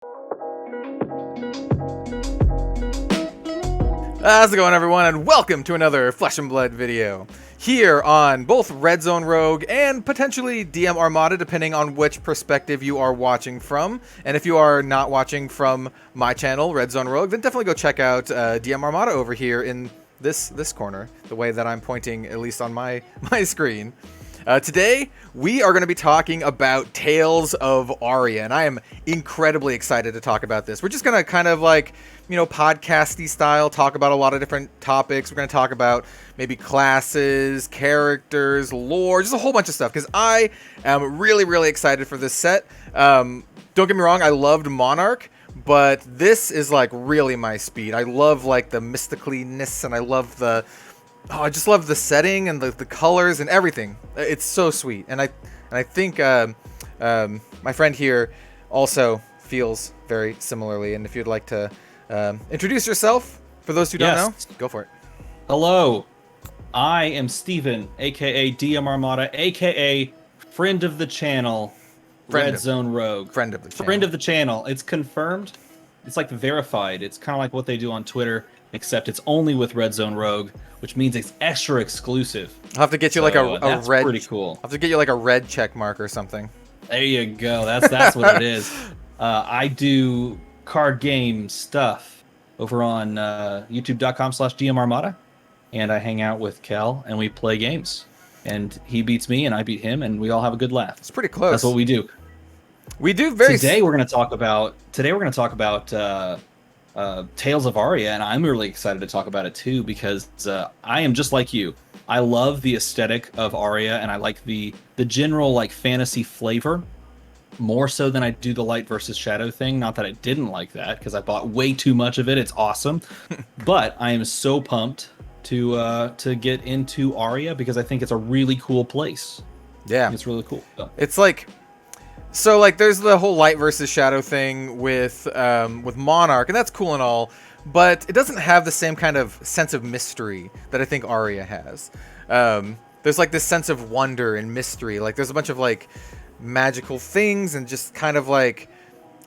How's it going, everyone, and welcome to another Flesh and Blood video here on both Red Zone Rogue and potentially DMArmada, depending on which perspective you are watching from. And if you are not watching from my channel, Red Zone Rogue, then definitely go check out DMArmada over here in this corner, the way that I'm pointing, at least on my screen. Today, we are going to be talking about Tales of Aria, and I am incredibly excited to talk about this. We're just going to kind of like, you know, podcasty style, talk about a lot of different topics. We're going to talk about maybe classes, characters, lore, just a whole bunch of stuff, because I am really, really excited for this set. Don't get me wrong, I loved Monarch, but this is like really my speed. I love like the mysticalness, and I love the... Oh, I just love the setting and the colors and everything. It's so sweet, and I think my friend here also feels very similarly. And if you'd like to introduce yourself for those who don't know, go for it. Hello, I am Steven, aka DMArmada, aka friend of the channel, Red Zone Rogue. Friend of the channel. Friend of the channel. It's confirmed. It's like verified. It's kind of like what they do on Twitter, except it's only with Red Zone Rogue, which means it's extra exclusive. I'll have to get you like a red. Pretty cool. I'll have to get you like a red check mark or something. There you go. That's what it is. I do card game stuff over on youtube.com/DMArmada, and I hang out with Kel and we play games. And he beats me and I beat him, and we all have a good laugh. It's pretty close. That's what we do. We do very. Today we're going to talk about Tales of Aria, and I'm really excited to talk about it too, because I am just like you. I love the aesthetic of Aria, and I like the general like fantasy flavor more so than I do the light versus shadow thing. Not that I didn't like that, because I bought way too much of it. It's awesome. But I am so pumped to get into Aria, because I think it's a really cool place. Yeah, it's really cool. It's like... So, like, there's the whole light versus shadow thing with Monarch, and that's cool and all, but it doesn't have the same kind of sense of mystery that I think Aria has. There's, like, this sense of wonder and mystery. Like, there's a bunch of, like, magical things and just kind of, like,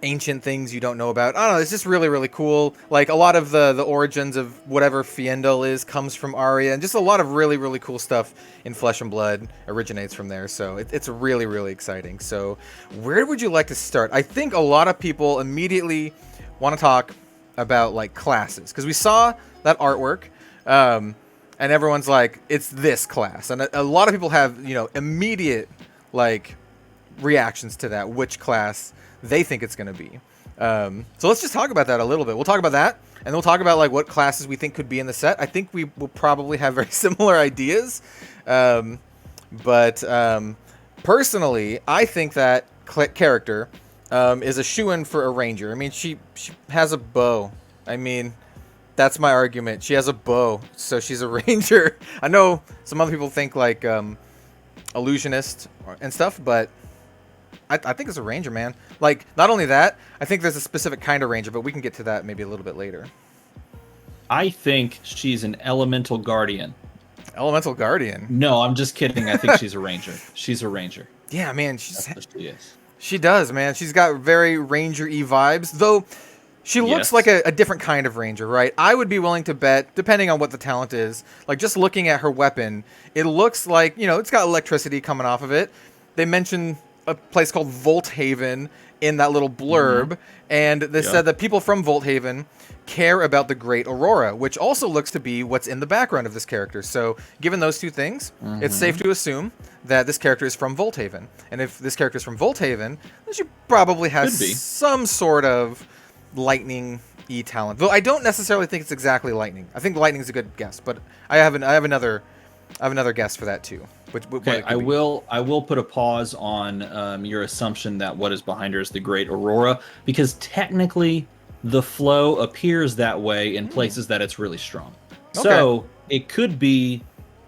ancient things you don't know about. I don't know, it's just really, really cool. Like, a lot of the origins of whatever Fiendel is comes from Aria, and just a lot of really, really cool stuff in Flesh and Blood originates from there. So it's really, really exciting. So where would you like to start? I think a lot of people immediately want to talk about, like, classes, because we saw that artwork, and everyone's like, it's this class. And a lot of people have, you know, immediate, like, reactions to that, which class they think it's going to be. So let's just talk about that a little bit. We'll talk about that, and then we'll talk about, like, what classes we think could be in the set. I think we will probably have very similar ideas. But personally, I think that character is a shoo-in for a ranger. I mean, she has a bow. I mean, that's my argument. She has a bow, so she's a ranger. I know some other people think, like, illusionist and stuff, but I think it's a ranger, man. Like, not only that, I think there's a specific kind of ranger, but we can get to that maybe a little bit later. I think she's an elemental guardian. Elemental guardian? No, I'm just kidding. I think she's a ranger. She's a ranger. Yeah, man. That's what she is. She does, man. She's got very ranger-y vibes, though she looks like a different kind of ranger, right? I would be willing to bet, depending on what the talent is, like, just looking at her weapon, it looks like, you know, it's got electricity coming off of it. They mentioned a place called Volthaven in that little blurb, and they said that people from Volthaven care about the Great Aurora, which also looks to be what's in the background of this character. So given those two things, it's safe to assume that this character is from Volthaven. And if this character is from Volthaven, then she probably has some sort of lightning-y talent. Though I don't necessarily think it's exactly lightning. I think lightning is a good guess, but I have another guess for that too. Okay, I will put a pause on your assumption that what is behind her is the Great Aurora, because technically the flow appears that way in places that it's really strong. Okay. So it could be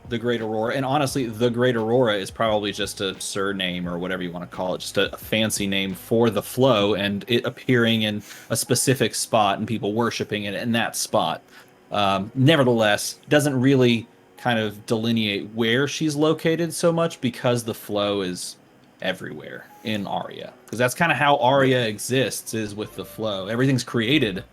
the Great Aurora, and honestly, the Great Aurora is probably just a surname or whatever you want to call it, just a fancy name for the flow, and it appearing in a specific spot and people worshiping it in that spot. Nevertheless, doesn't really kind of delineate where she's located so much, because the flow is everywhere in ARIA, because that's kind of how ARIA exists, is with the flow. Everything's created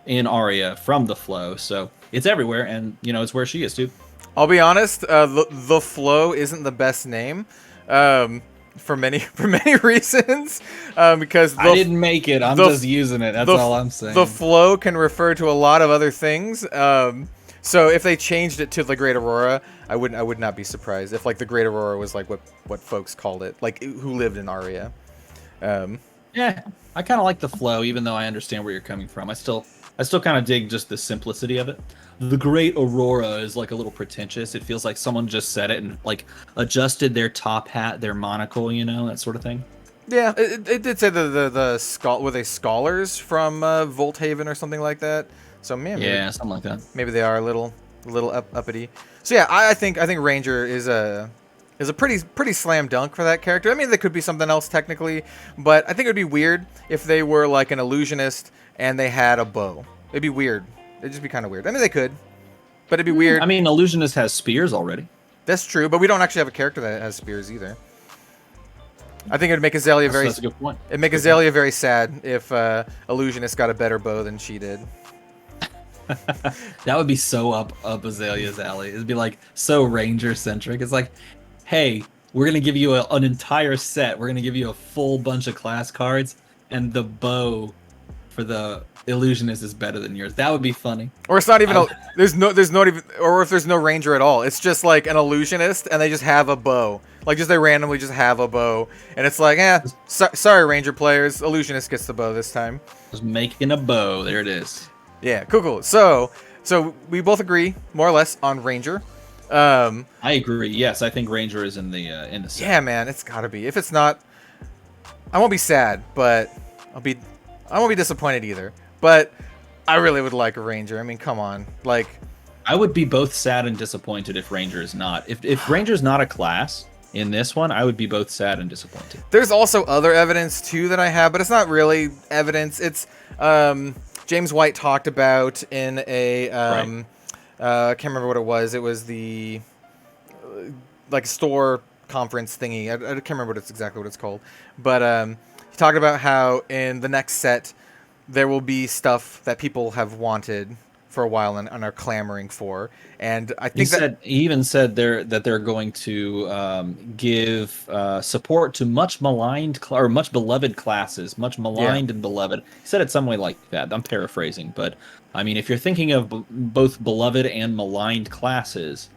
in ARIA from the flow, so it's everywhere, and it's where she is too. I'll be honest, the flow isn't the best name, for many reasons, because I didn't make it. I'm just using it. That's all I'm saying. The flow can refer to a lot of other things. So if they changed it to the Great Aurora, I would not be surprised if like the Great Aurora was like what folks called it, like who lived in ARIA. Yeah, I kind of like the flow, even though I understand where you're coming from. I still kind of dig just the simplicity of it. The Great Aurora is like a little pretentious. It feels like someone just said it and like adjusted their top hat, their monocle, that sort of thing. Yeah, it did say were they scholars from Volthaven or something like that? So maybe, yeah, something like that. Maybe they are a little uppity. So yeah, I think Ranger is a pretty slam dunk for that character. I mean, they could be something else technically, but I think it would be weird if they were like an illusionist and they had a bow. It'd be weird. It'd just be kind of weird. I mean, they could, but it'd be weird. I mean, illusionist has spears already. That's true, but we don't actually have a character that has spears either. I think it'd make Azalea That's a good point. It'd make Azalea very sad if illusionist got a better bow than she did. That would be so up Azalea's alley. It'd be like so Ranger centric. It's like, hey, we're gonna give you an entire set. We're gonna give you a full bunch of class cards, and the bow for the illusionist is better than yours. That would be funny. Or it's not even there's not even, or if there's no Ranger at all, it's just like an illusionist and they just have a bow. Like they randomly just have a bow, and it's like, sorry Ranger players, illusionist gets the bow this time. Just making a bow. There it is. Yeah, cool. So we both agree more or less on Ranger. I agree. Yes, I think Ranger is in the set. Yeah, man, it's gotta be. If it's not, I won't be sad, but I won't be disappointed either. But I really would like a Ranger. I mean, come on, like. I would be both sad and disappointed if Ranger is not. If Ranger's not a class in this one, I would be both sad and disappointed. There's also other evidence too that I have, but it's not really evidence. It's James White talked about in a Right. I can't remember what it was. It was the like store conference thingy. I can't remember exactly what it's called, but he talked about how in the next set there will be stuff that people have wanted for a while and are clamoring for, and I think he even said that they're going to give support to much maligned or much beloved classes, much maligned and beloved. He said it some way like that. I'm paraphrasing, but I mean, if you're thinking of both beloved and maligned classes,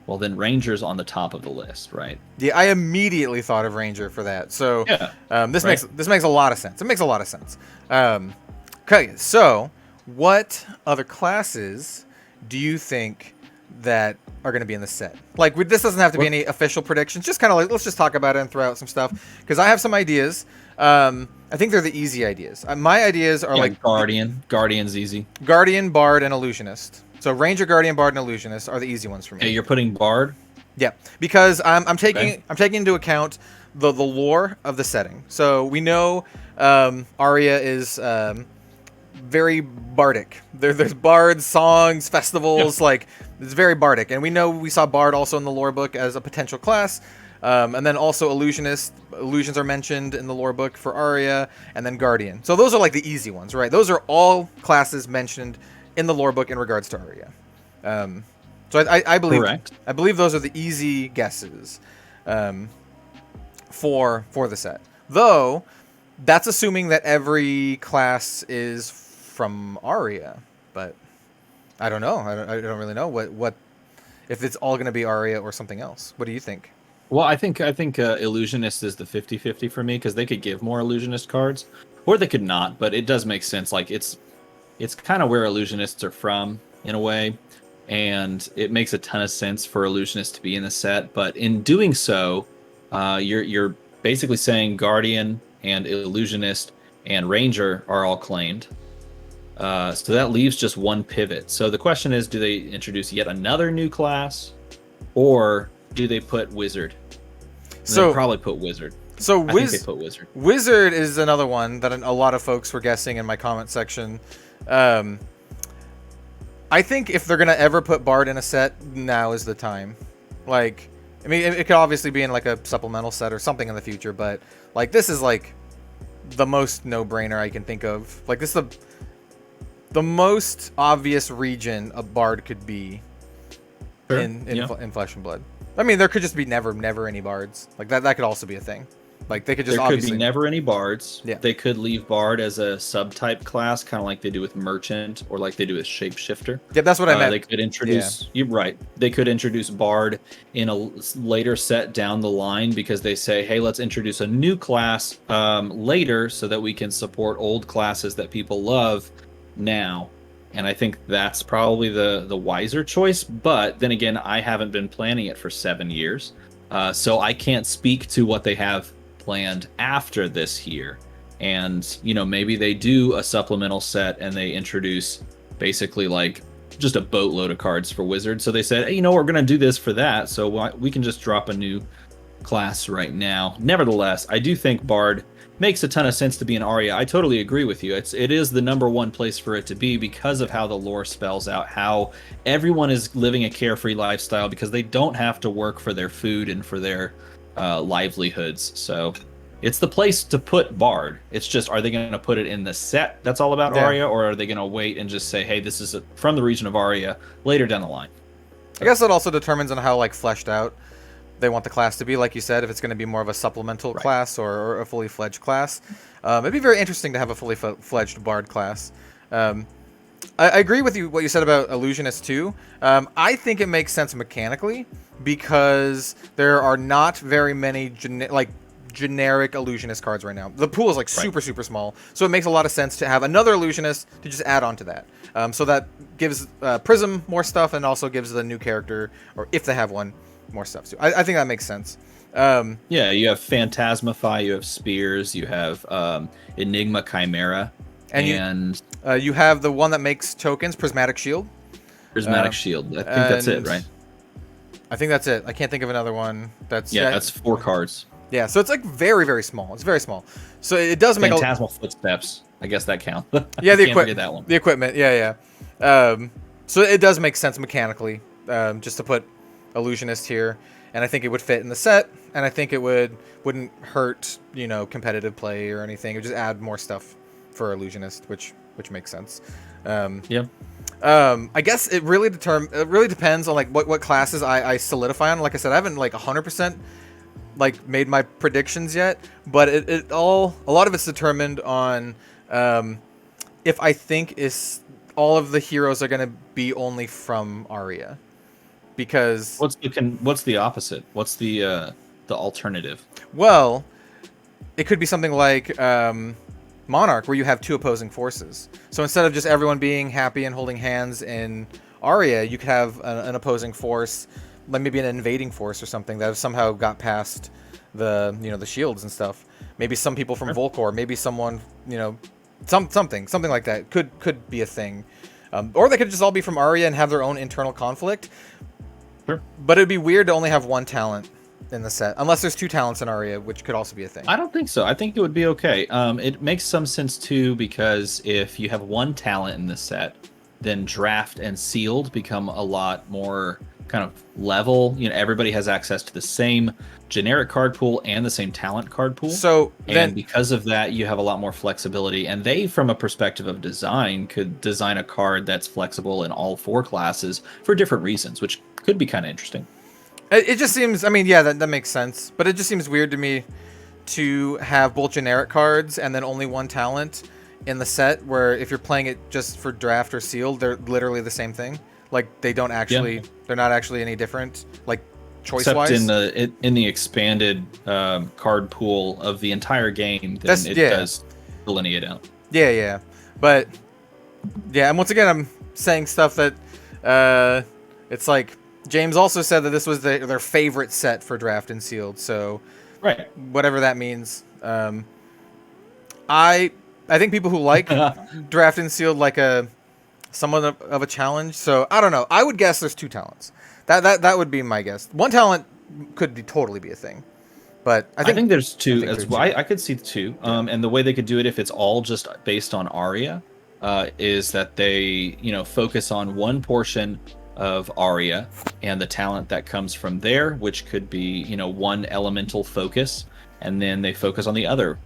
well, then Ranger's on the top of the list, right? Yeah, I immediately thought of Ranger for that. So this makes a lot of sense. It makes a lot of sense. Okay, so what other classes do you think that are going to be in the set? Like, this doesn't have to be any official predictions. Just kind of like, let's just talk about it and throw out some stuff. Because I have some ideas. I think they're the easy ideas. My ideas are like Guardian's easy. Guardian, Bard, and Illusionist. So Ranger, Guardian, Bard, and Illusionist are the easy ones for me. Hey, you're putting Bard? Yeah, because I'm taking into account the lore of the setting. So we know ARIA is very bardic. There's bards, songs, festivals, like it's very bardic, and we saw Bard also in the lore book as a potential class, and then also illusions are mentioned in the lore book for ARIA, and then Guardian. So those are like the easy ones, right? Those are all classes mentioned in the lore book in regards to ARIA. So I believe Correct. I believe those are the easy guesses for the set. Though that's assuming that every class is from ARIA, but I don't know. I don't really know what if it's all going to be ARIA or something else. What do you think? Well, I think Illusionist is the 50-50 for me, because they could give more Illusionist cards, or they could not. But it does make sense. Like it's kind of where Illusionists are from in a way, and it makes a ton of sense for Illusionist to be in the set. But in doing so, you're basically saying Guardian and Illusionist and Ranger are all claimed. So that leaves just one pivot. So the question is, do they introduce yet another new class, or do they put Wizard? They'll probably put Wizard. So I think they put Wizard. Wizard is another one that a lot of folks were guessing in my comment section. I think if they're gonna ever put Bard in a set, now is the time. Like, I mean, it could obviously be in like a supplemental set or something in the future, but like this is like the most no-brainer I can think of. Like this is the most obvious region a bard could be in Flesh and Blood. I mean, there could just be never any bards. Like that could also be a thing. Like they could just there could be never any bards. Yeah. They could leave bard as a subtype class, kind of like they do with merchant or like they do with shapeshifter. Yeah, that's what I meant. They could introduce. You're right. They could introduce bard in a later set down the line because they say, hey, let's introduce a new class later so that we can support old classes that people love now. And I think that's probably the wiser choice. But then again, I haven't been planning it for 7 years, so I can't speak to what they have planned after this year. And maybe they do a supplemental set and they introduce basically like just a boatload of cards for wizards. So they said, hey, we're gonna do this for that, so we can just drop a new class right now. Nevertheless, I do think bard makes a ton of sense to be an ARIA. I totally agree with you. It is the #1 place for it to be because of how the lore spells out how everyone is living a carefree lifestyle because they don't have to work for their food and for their livelihoods. So it's the place to put bard. It's just, are they going to put it in the set that's all about ARIA, or are they going to wait and just say, hey, this is from the region of ARIA later down the line? I guess that also determines on how like fleshed out they want the class to be. Like you said, if it's going to be more of a supplemental class or a fully fledged class, it'd be very interesting to have a fully fledged bard class. I agree with you what you said about illusionist too. I think it makes sense mechanically because there are not very many generic illusionist cards right now. The pool is like super small, so it makes a lot of sense to have another illusionist to just add on to that. So that gives Prism more stuff and also gives the new character, or if they have one, more stuff too. I think that makes sense. Yeah, you have Phantasmify, you have Spears, you have Enigma Chimera, and you have the one that makes tokens, Prismatic Shield. Prismatic Shield. I think that's it, right? I think that's it. I can't think of another one. That's that's 4 cards. Yeah, so it's like very small. It's very small. So it does make Phantasmal Footsteps. I guess that counts. Yeah, the equipment. That one. The equipment. Yeah. So it does make sense mechanically, just to put Illusionist here, and I think it would fit in the set, and I think it wouldn't hurt competitive play or anything. It would just add more stuff for Illusionist, which makes sense. I guess it really depends on like what classes I solidify on. Like I said, I haven't like 100% like made my predictions yet, but a lot of it's determined on if I think all of the heroes are going to be only from ARIA. Because what's the opposite? What's the alternative? Well, it could be something like Monarch, where you have 2 opposing forces. So instead of just everyone being happy and holding hands in ARIA, you could have an opposing force, like maybe an invading force or something that somehow got past the the shields and stuff. Maybe some people from Volcor, maybe someone something like that could be a thing, or they could just all be from ARIA and have their own internal conflict. Sure. But it'd be weird to only have 1 talent in the set, unless there's 2 talents in ARIA, which could also be a thing. I don't think so. I think it would be okay. It makes some sense too, because if you have 1 talent in the set, then draft and sealed become a lot more kind of level. Everybody has access to the same generic card pool and the same talent card pool. So because of that, you have a lot more flexibility. And they, from a perspective of design, could design a card that's flexible in all 4 classes for different reasons, which could be kind of interesting. It just seems, I mean, yeah, that makes sense. But it just seems weird to me to have both generic cards and then only 1 talent in the set, where if you're playing it just for draft or sealed, they're literally the same thing. Like they don't actually, they're not actually any different, like choice-wise. Except in the expanded card pool of the entire game, then it does delineate out. Yeah. But yeah, and once again, I'm saying stuff that it's like James also said that this was their favorite set for draft and sealed. So whatever that means. I think people who like draft and sealed like somewhat of a challenge. So I don't know. I would guess there's 2 talents. That would be my guess. 1 talent could totally be a thing, but I think there's 2 as well. I could see 2. And the way they could do it, if it's all just based on ARIA, is that they focus on one portion of ARIA and the talent that comes from there, which could be, you know, one elemental focus, and then they focus on the other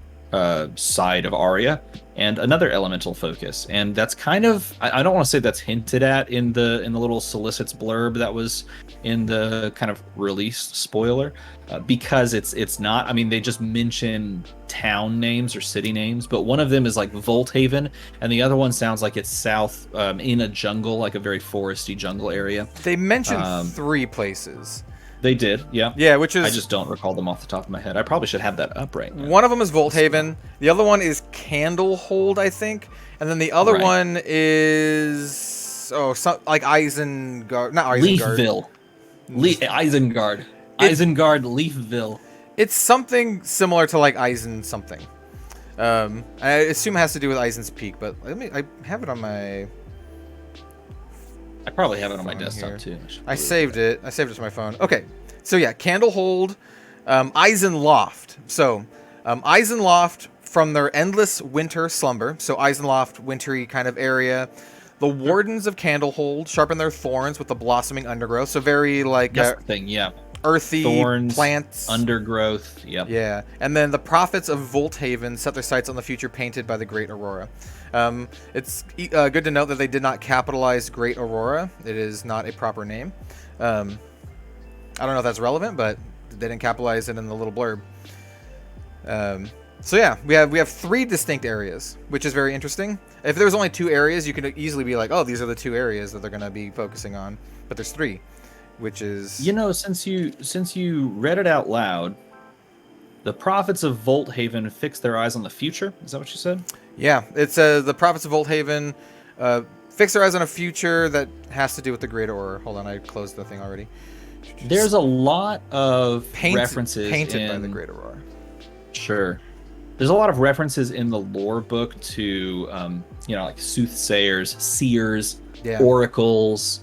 side of ARIA and another elemental focus. And that's kind of, I don't want to say that's hinted at in the little solicits blurb that was in the kind of release spoiler, because it's not. I mean, they just mention town names or city names, but one of them is like Volthaven, and the other one sounds like it's south in a jungle, like a very foresty jungle area. They mentioned 3 places. They did, yeah. Yeah, which is... I just don't recall them off the top of my head. I probably should have that up right now. One of them is Volthaven. The other one is Candlehold, I think. And then the other one is... Oh, like Isengard. Not Isengard. Leafville. Isengard. Isengard, Leafville. It's something similar to like Eisen something. I assume it has to do with Eisen's Peak, but I have it on my... I probably have it on my desktop here. too. I saved it. I saved it to my phone. Okay, so yeah, Candlehold, Eisenloft. So, Eisenloft from their endless winter slumber. So Eisenloft, wintry kind of area. The Wardens of Candlehold sharpen their thorns with the blossoming undergrowth. So very like earthy thorns, plants, undergrowth. Yep. Yeah, and then the Prophets of Volthaven set their sights on the future painted by the Great Aurora. It's good to note that they did not capitalize Great Aurora. It is not a proper name. I don't know if that's relevant, but they didn't capitalize it in the little blurb. So yeah, we have 3 distinct areas, which is very interesting. If there was only 2 areas, you could easily be like, oh, these are the 2 areas that they're going to be focusing on. But there's 3, which is... You know, since you read it out loud, the Prophets of Volthaven fix their eyes on the future. Is that what you said? Yeah, it's the Prophets of Volthaven fix their eyes on a future that has to do with the Great Aurora. Hold on, I closed the thing already. There's a lot of references painted by the Great Aurora. Sure. There's a lot of references in the lore book to, you know, like soothsayers, seers, oracles,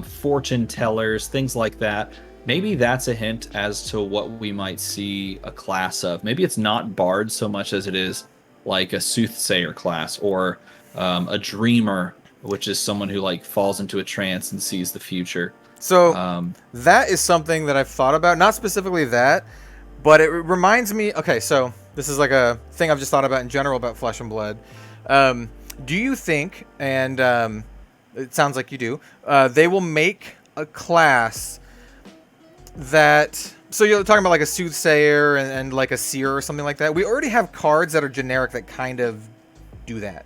fortune tellers, things like that. Maybe that's a hint as to what we might see a class of. Maybe it's not bard so much as it is like a soothsayer class, or a dreamer, which is someone who like falls into a trance and sees the future. So that is something that I've thought about. Not specifically that, but it reminds me... Okay, so this is like a thing I've just thought about in general about Flesh and Blood. Do you think, and it sounds like you do, they will make a class that... So you're talking about like a soothsayer and like a seer or something like that. We already have cards that are generic that kind of do that.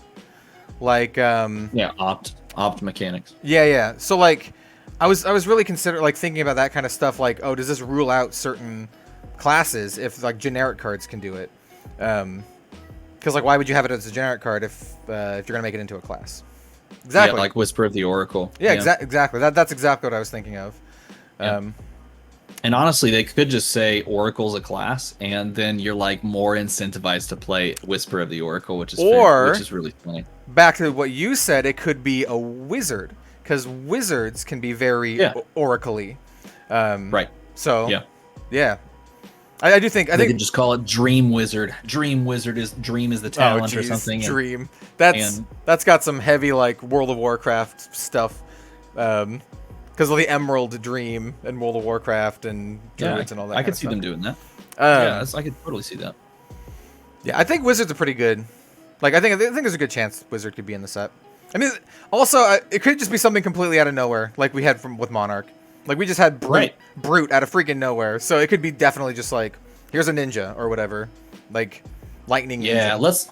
Like... opt mechanics. Yeah. So like... I was really thinking about that kind of stuff. Like, oh, does this rule out certain classes if like generic cards can do it? Because like, why would you have it as a generic card if you're gonna make it into a class? Exactly. Yeah, like Whisper of the Oracle. Yeah. Exactly. That's exactly what I was thinking of. And honestly, they could just say Oracle's a class, and then you're like more incentivized to play Whisper of the Oracle, which is really funny. Back to what you said, it could be a wizard. Because wizards can be very oracle-y. Right. So, yeah. I do think... They could just call it Dream Wizard. Dream Wizard is... Dream is the talent or something. Dream. That's got some heavy, like, World of Warcraft stuff. Because of the Emerald Dream and World of Warcraft and Druids and all that I could see them doing that. I could totally see that. Yeah, I think wizards are pretty good. Like, I think there's a good chance wizard could be in the set. I mean, also, it could just be something completely out of nowhere, like we had with Monarch. Like, we just had Brute out of freaking nowhere. So it could be definitely just like, here's a ninja or whatever. Like, lightning ninja. Yeah, let's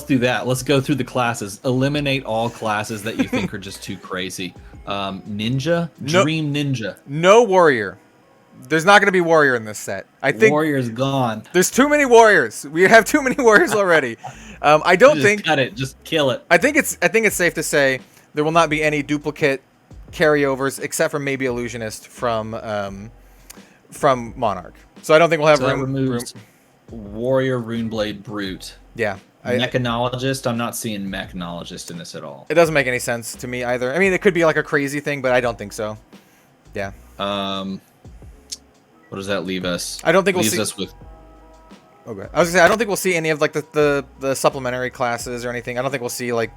do that. Let's go through the classes. Eliminate all classes that you think are just too crazy. Ninja? Dream Ninja. No warrior. There's not going to be warrior in this set. I think warrior's gone. There's too many warriors. We have too many warriors already. I don't think... Cut it. Just kill it. I think it's safe to say there will not be any duplicate carryovers except for maybe Illusionist from Monarch. So I don't think we'll have room. Warrior, Runeblade, Brute. Yeah. Mechanologist. I'm not seeing Mechanologist in this at all. It doesn't make any sense to me either. I mean, it could be like a crazy thing, but I don't think so. Yeah. What does that leave us? I don't think we'll see... us with... Okay. I was gonna say, I don't think we'll see any of like the supplementary classes or anything. I don't think we'll see like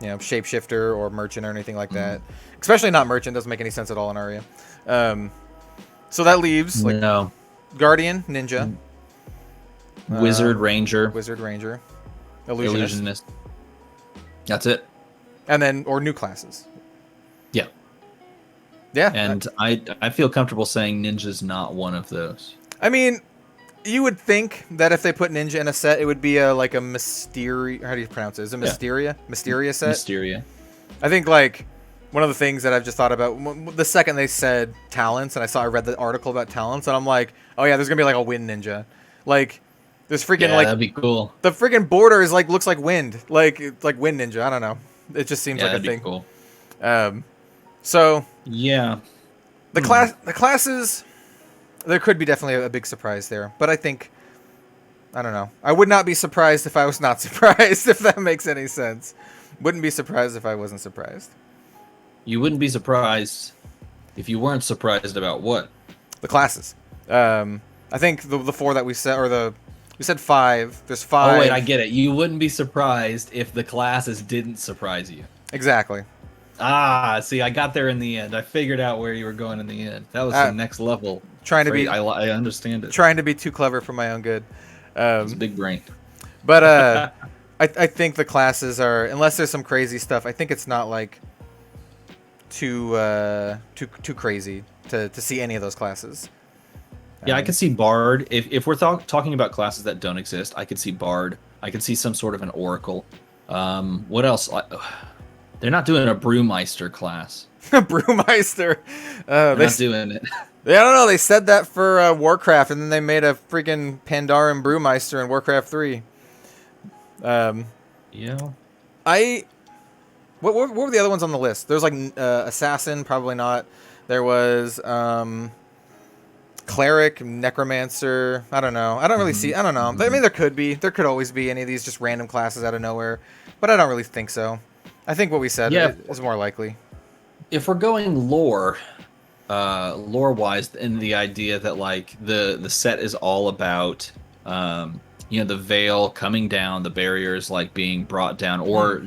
you know, shapeshifter or merchant or anything like that. Especially not merchant, doesn't make any sense at all in Aria. So that leaves like Guardian, Ninja, Wizard, Ranger, Illusionist. That's it. And then or new classes. Yeah. Yeah. And I feel comfortable saying Ninja's not one of those. I mean, you would think that if they put Ninja in a set, it would be like a Mysteria. How do you pronounce it? Is it Mysteria? Mysteria set? Mysteria. I think like one of the things that I've just thought about the second they said talents, and I read the article about talents, and I'm like, oh yeah, there's gonna be like a wind ninja, like there's freaking like that'd be cool. The freaking border is like looks like wind, like wind ninja. I don't know. It just seems like a thing. Cool. So yeah, the classes. There could be definitely a big surprise there, but I think, I don't know. I would not be surprised if I was not surprised, if that makes any sense. Wouldn't be surprised if I wasn't surprised. You wouldn't be surprised if you weren't surprised about what? The classes. I think the four that we said, or we said 5. There's 5. Oh wait, I get it. You wouldn't be surprised if the classes didn't surprise you. Exactly. See, I got there in the end. I figured out where you were going in the end. That was the next level. Trying to be, I understand it. Trying to be too clever for my own good. It's a big brain. But I think the classes are, unless there's some crazy stuff, I think it's not like too crazy to see any of those classes. Yeah, I could see Bard. If we're talking about classes that don't exist, I could see Bard. I could see some sort of an Oracle. What else? They're not doing a Brewmeister class. Brewmeister. They're not doing it. Yeah, I don't know. They said that for Warcraft, and then they made a freaking Pandaren Brewmeister in Warcraft 3. Yeah. What were the other ones on the list? There was like Assassin, probably not. There was Cleric, Necromancer. I don't know. I don't really see. I don't know. I mean, there could be. There could always be any of these just random classes out of nowhere, but I don't really think so. I think what we said is more likely. If we're going lore-wise, in the idea that like the set is all about the veil coming down, the barriers like being brought down, or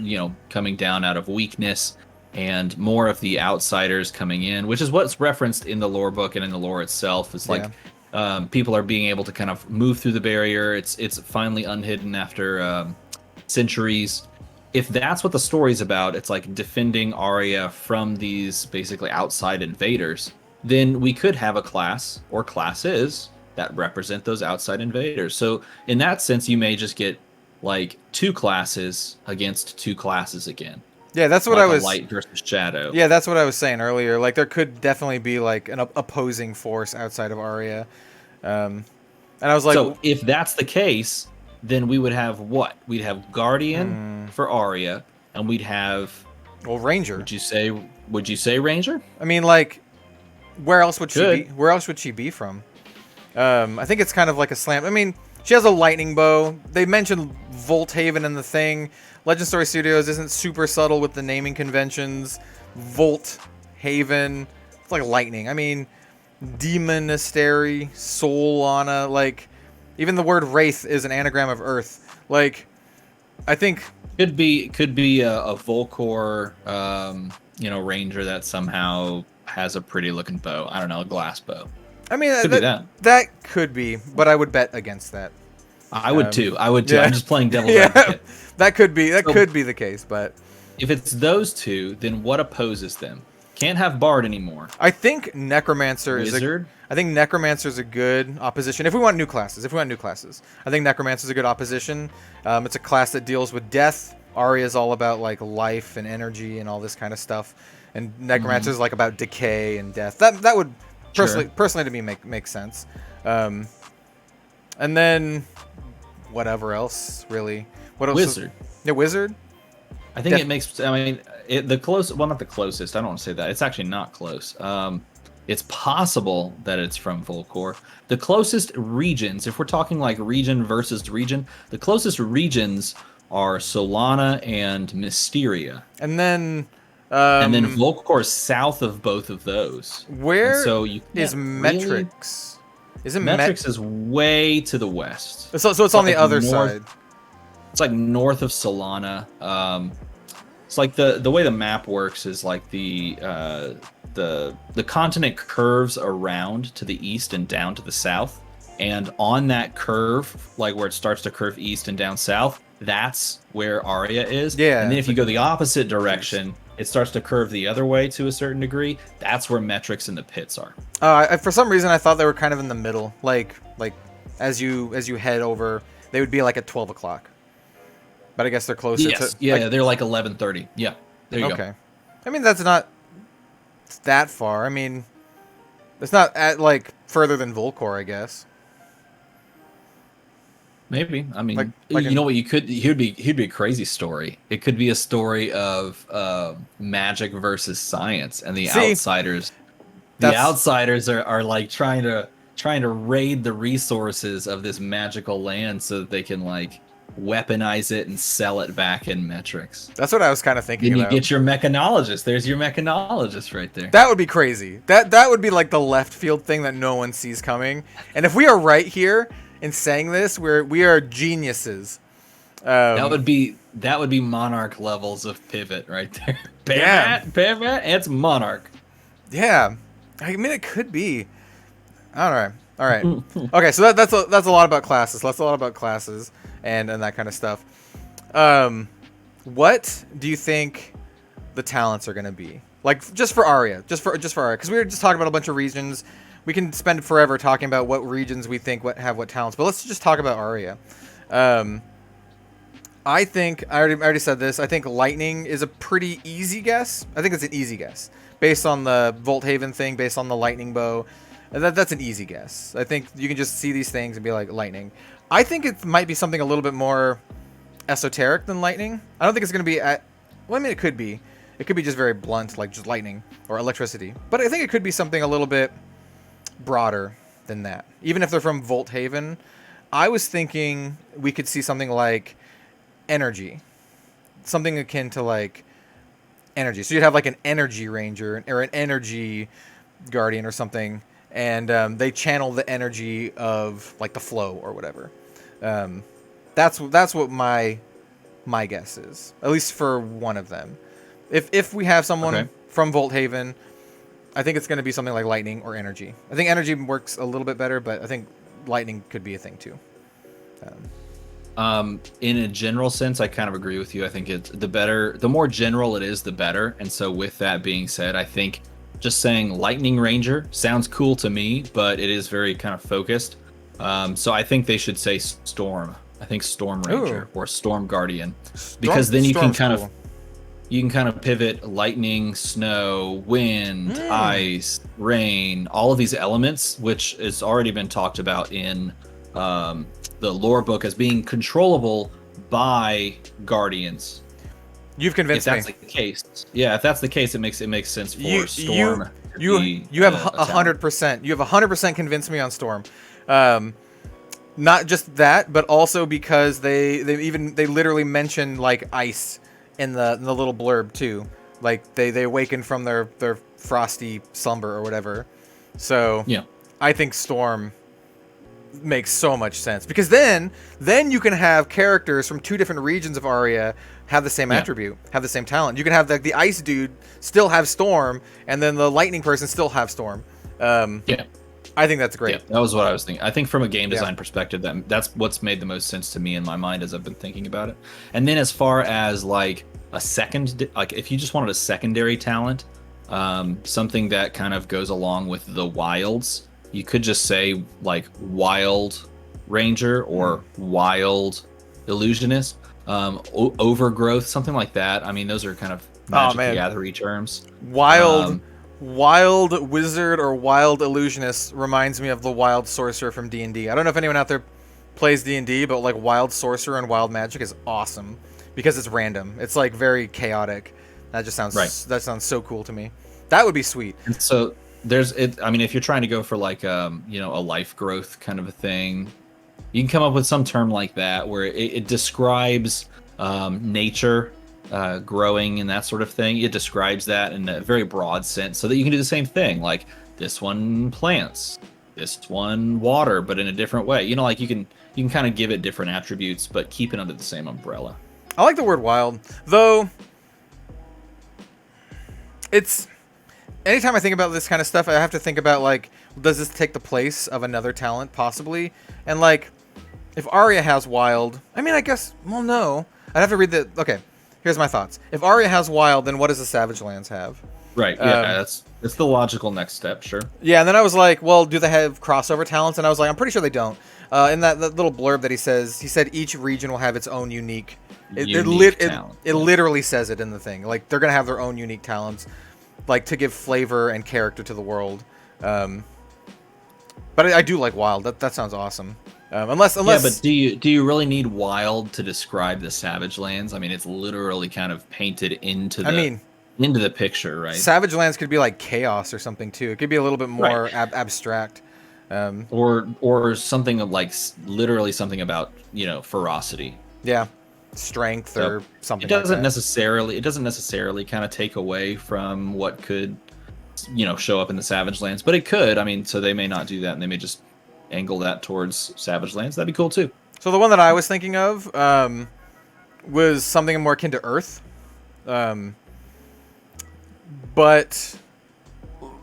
coming down out of weakness, and more of the outsiders coming in, which is what's referenced in the lore book and in the lore itself. It's like people are being able to kind of move through the barrier. It's finally unhidden after centuries. If that's what the story's about, it's like defending Aria from these basically outside invaders, then we could have a class or classes that represent those outside invaders. So in that sense, you may just get like 2 classes against 2 classes again. Yeah, that's what like I was. Light versus shadow. Yeah, that's what I was saying earlier. Like there could definitely be like an opposing force outside of Aria, and I was like, so if that's the case, then we would have what? We'd have Guardian for Aria, and we'd have Ranger. Would you say Ranger? I mean, like, where else would she be? Where else would she be from? I think it's kind of like a slam. I mean, she has a lightning bow. They mentioned Volthaven in the thing. Legend Story Studios isn't super subtle with the naming conventions. Volthaven, it's like lightning. I mean, Demonastery, Solana, like, even the word Wraith is an anagram of Earth. Like, I think could be a Volcor, Ranger that somehow has a pretty looking bow. I don't know, a glass bow. I mean, that could be, but I would bet against that. I would too. I would too. Yeah. I'm just playing devil's advocate. That could be the case, but if it's those 2, then what opposes them? Can't have Bard anymore. I think Necromancer Wizard? I think Necromancer is a good opposition. If we want new classes, I think Necromancer is a good opposition. It's a class that deals with death. Aria is all about like life and energy and all this kind of stuff, and Necromancer is like about decay and death. That would personally to me make sense. And then whatever else really. What else? Wizard. Wizard. I think it makes. I mean, the close. Well, not the closest. I don't want to say that. It's actually not close. It's possible that it's from Volcor. The closest regions, if we're talking like region versus region, the closest regions are Solana and Mysteria. And then Volcor south of both of those. Where is Metrix? Isn't Metrix is way to the west. So it's on the other side. It's like north of Solana. It's like the way the map works is like the continent curves around to the east and down to the south, and on that curve, like where it starts to curve east and down south, that's where Aria is. Yeah. And then if you go the opposite direction, it starts to curve the other way to a certain degree. That's where Metrics and the pits are. For some reason, I thought they were kind of in the middle. Like as you head over, they would be like at 12 o'clock. But I guess they're closer to... Yeah, they're like 11:30. Yeah, there you go. Okay. I mean, that's not that far. I mean, it's not at, like, further than Volcor, I guess. Maybe. I mean, you know what? He'd be a crazy story. It could be a story of magic versus science, and the outsiders. The outsiders are like trying to raid the resources of this magical land so that they can like weaponize it and sell it back in metrics. That's what I was kind of thinking. Then you get your mechanologist. There's your mechanologist right there. That would be crazy. That would be like the left field thing that no one sees coming. And if we are right here in saying this, we are geniuses. That would be Monarch levels of pivot right there. Pivot. It's Monarch. Yeah, I mean it could be. All right. Okay, so that's a lot about classes. That's a lot about classes and that kind of stuff. What do you think the talents are gonna be? Like just for Aria, just for Aria, because we were just talking about a bunch of regions. We can spend forever talking about what regions we think have what talents, but let's just talk about Aria. I think I already said this. I think Lightning is a pretty easy guess. I think it's an easy guess based on the Volthaven thing, based on the Lightning Bow. That's an easy guess. I think you can just see these things and be like Lightning. I think it might be something a little bit more esoteric than Lightning. I don't think it's going to be at... Well, I mean, it could be. It could be just very blunt, like just lightning or electricity. But I think it could be something a little bit broader than that. Even if they're from Volthaven, I was thinking we could see something like energy. Something akin to like energy. So you'd have like an energy ranger or an energy guardian or something, and they channel the energy of like the flow or whatever. That's what my guess is, at least for one of them. If we have someone from Volthaven, I think it's going to be something like lightning or energy. I think energy works a little bit better, but I think lightning could be a thing too. In a general sense, I kind of agree with you. I think it's the more general it is, the better. And so with that being said, I think just saying Lightning Ranger sounds cool to me, but it is very kind of focused. So I think they should say Storm. I think Storm Ranger or Storm Guardian, because then you can kind of pivot lightning, snow, wind, ice, rain, all of these elements, which has already been talked about in the lore book as being controllable by guardians. You've convinced me. If that's the case, if that's the case, it makes sense for Storm. You have 100%. You have 100% convinced me on Storm. Not just that, but also because they literally mention like ice in the little blurb too. Like they awaken from their frosty slumber or whatever. So yeah, I think Storm makes so much sense, because then you can have characters from two different regions of Aria have the same attribute, have the same talent. You can have the ice dude still have Storm, and then the lightning person still have Storm. I think that's great. Yeah, that was what I was thinking. I think from a game design perspective, that's what's made the most sense to me in my mind as I've been thinking about it. And then as far as like a second, like if you just wanted a secondary talent, something that kind of goes along with the wilds, you could just say like Wild Ranger or Wild Illusionist, Overgrowth, something like that. I mean, those are kind of Magic the Gathering terms. Wild Wizard or Wild Illusionist reminds me of the Wild Sorcerer from D&D. I don't know if anyone out there plays D&D, but like Wild Sorcerer and Wild Magic is awesome because it's random. It's like very chaotic. That just sounds that sounds so cool to me. That would be sweet. And so there's it. I mean, if you're trying to go for like a life growth kind of a thing, you can come up with some term like that where it describes nature. Growing and that sort of thing. It describes that in a very broad sense so that you can do the same thing, like this one plants, this one water, but in a different way. Like you can kind of give it different attributes but keep it under the same umbrella. I like the word wild, though. it's anytime I think about this kind of stuff, I have to think about like, does this take the place of another talent possibly? And like, if ARIA has Wild, I mean, I guess, well, no, I'd have to read the. Okay, here's my thoughts. If ARIA has Wild, then what does the Savage Lands have? Right. Yeah, that's the logical next step. Sure. Yeah, and then I was like, well, do they have crossover talents? And I was like, I'm pretty sure they don't. In that little blurb that he said each region will have its own unique. It literally says it in the thing. Like they're gonna have their own unique talents, like to give flavor and character to the world. But I do like Wild. That sounds awesome. Unless yeah, but do you really need Wild to describe the Savage Lands? I mean, it's literally kind of painted into the picture, right? Savage Lands could be like chaos or something too. It could be a little bit more abstract. Or something like literally something about ferocity. Yeah, strength or something. It doesn't necessarily kind of take away from what could show up in the Savage Lands, but it could. I mean, so they may not do that, and they may just angle that towards Savage Lands. That'd be cool too. So the one that I was thinking of was something more akin to Earth, but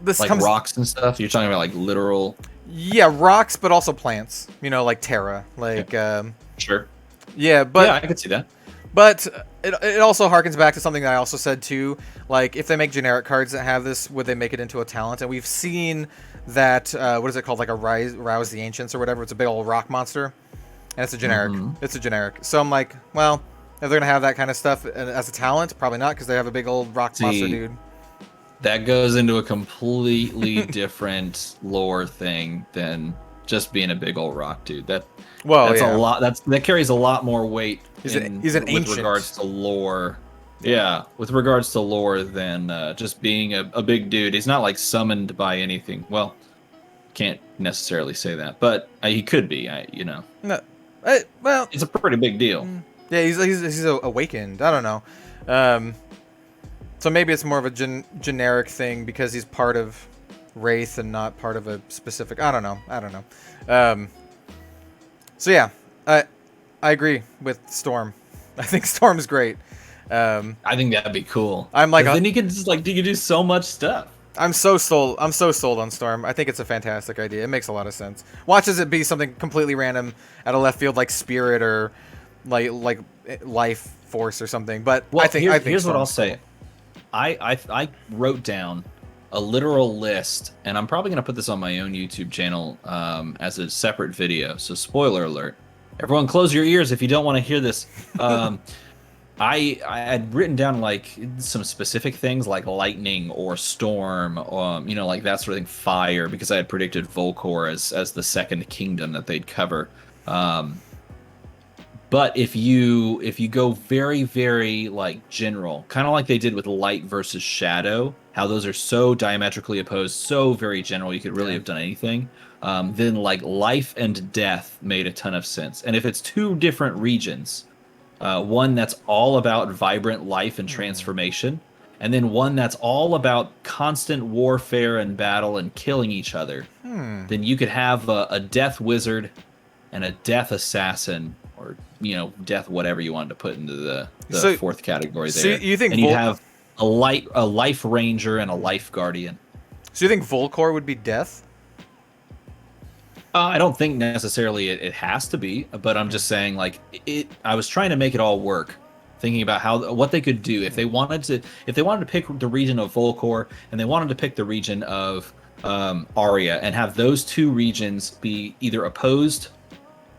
this like rocks and stuff. You're talking about like literal. Yeah, rocks, but also plants. Like Terra, like sure. Yeah, but yeah, I could see that. But it also harkens back to something that I also said too. Like, if they make generic cards that have this, would they make it into a talent? And we've seen that. What is it called? Like a Rouse the Ancients or whatever. It's a big old rock monster, and it's a generic. Mm-hmm. It's a generic. So I'm like, well, if they're gonna have that kind of stuff as a talent, probably not, because they have a big old rock monster dude. That goes into a completely different lore thing than just being a big old rock dude. That's a lot. That carries a lot more weight. He's an ancient. With regards to lore. Yeah, with regards to lore than just being a big dude. He's not like summoned by anything. Well, can't necessarily say that, but he could be. No. Well, it's a pretty big deal. Yeah, he's awakened. I don't know. So maybe it's more of a generic thing because he's part of Wraith and not part of a specific. I don't know. So yeah, I agree with Storm. I think Storm's great. I think that'd be cool. I'm like, then you can just you can do so much stuff. I'm so sold on Storm. I think it's a fantastic idea. It makes a lot of sense. Watch as it be something completely random out of left field, like Spirit or like Life Force or something. But I think here's what I'll say. I wrote down a literal list, and I'm probably going to put this on my own YouTube channel as a separate video. So spoiler alert. Everyone close your ears if you don't want to hear this. I had written down like some specific things like lightning or storm, like that sort of thing, fire, because I had predicted Volcor as the second kingdom that they'd cover. But if you go very, very like general, kind of like they did with light versus shadow, how those are so diametrically opposed, so very general, you could really have done anything. Then like life and death made a ton of sense. And if it's two different regions, one that's all about vibrant life and transformation, and then one that's all about constant warfare and battle and killing each other, then you could have a death wizard and a death assassin, or death whatever you wanted to put into the fourth category there. So you think you'd have a life ranger and a life guardian. So you think Volcor would be death? I don't think necessarily it has to be, but I'm just saying I was trying to make it all work, thinking about what they could do if they wanted to pick the region of Volcor and they wanted to pick the region of ARIA and have those two regions be either opposed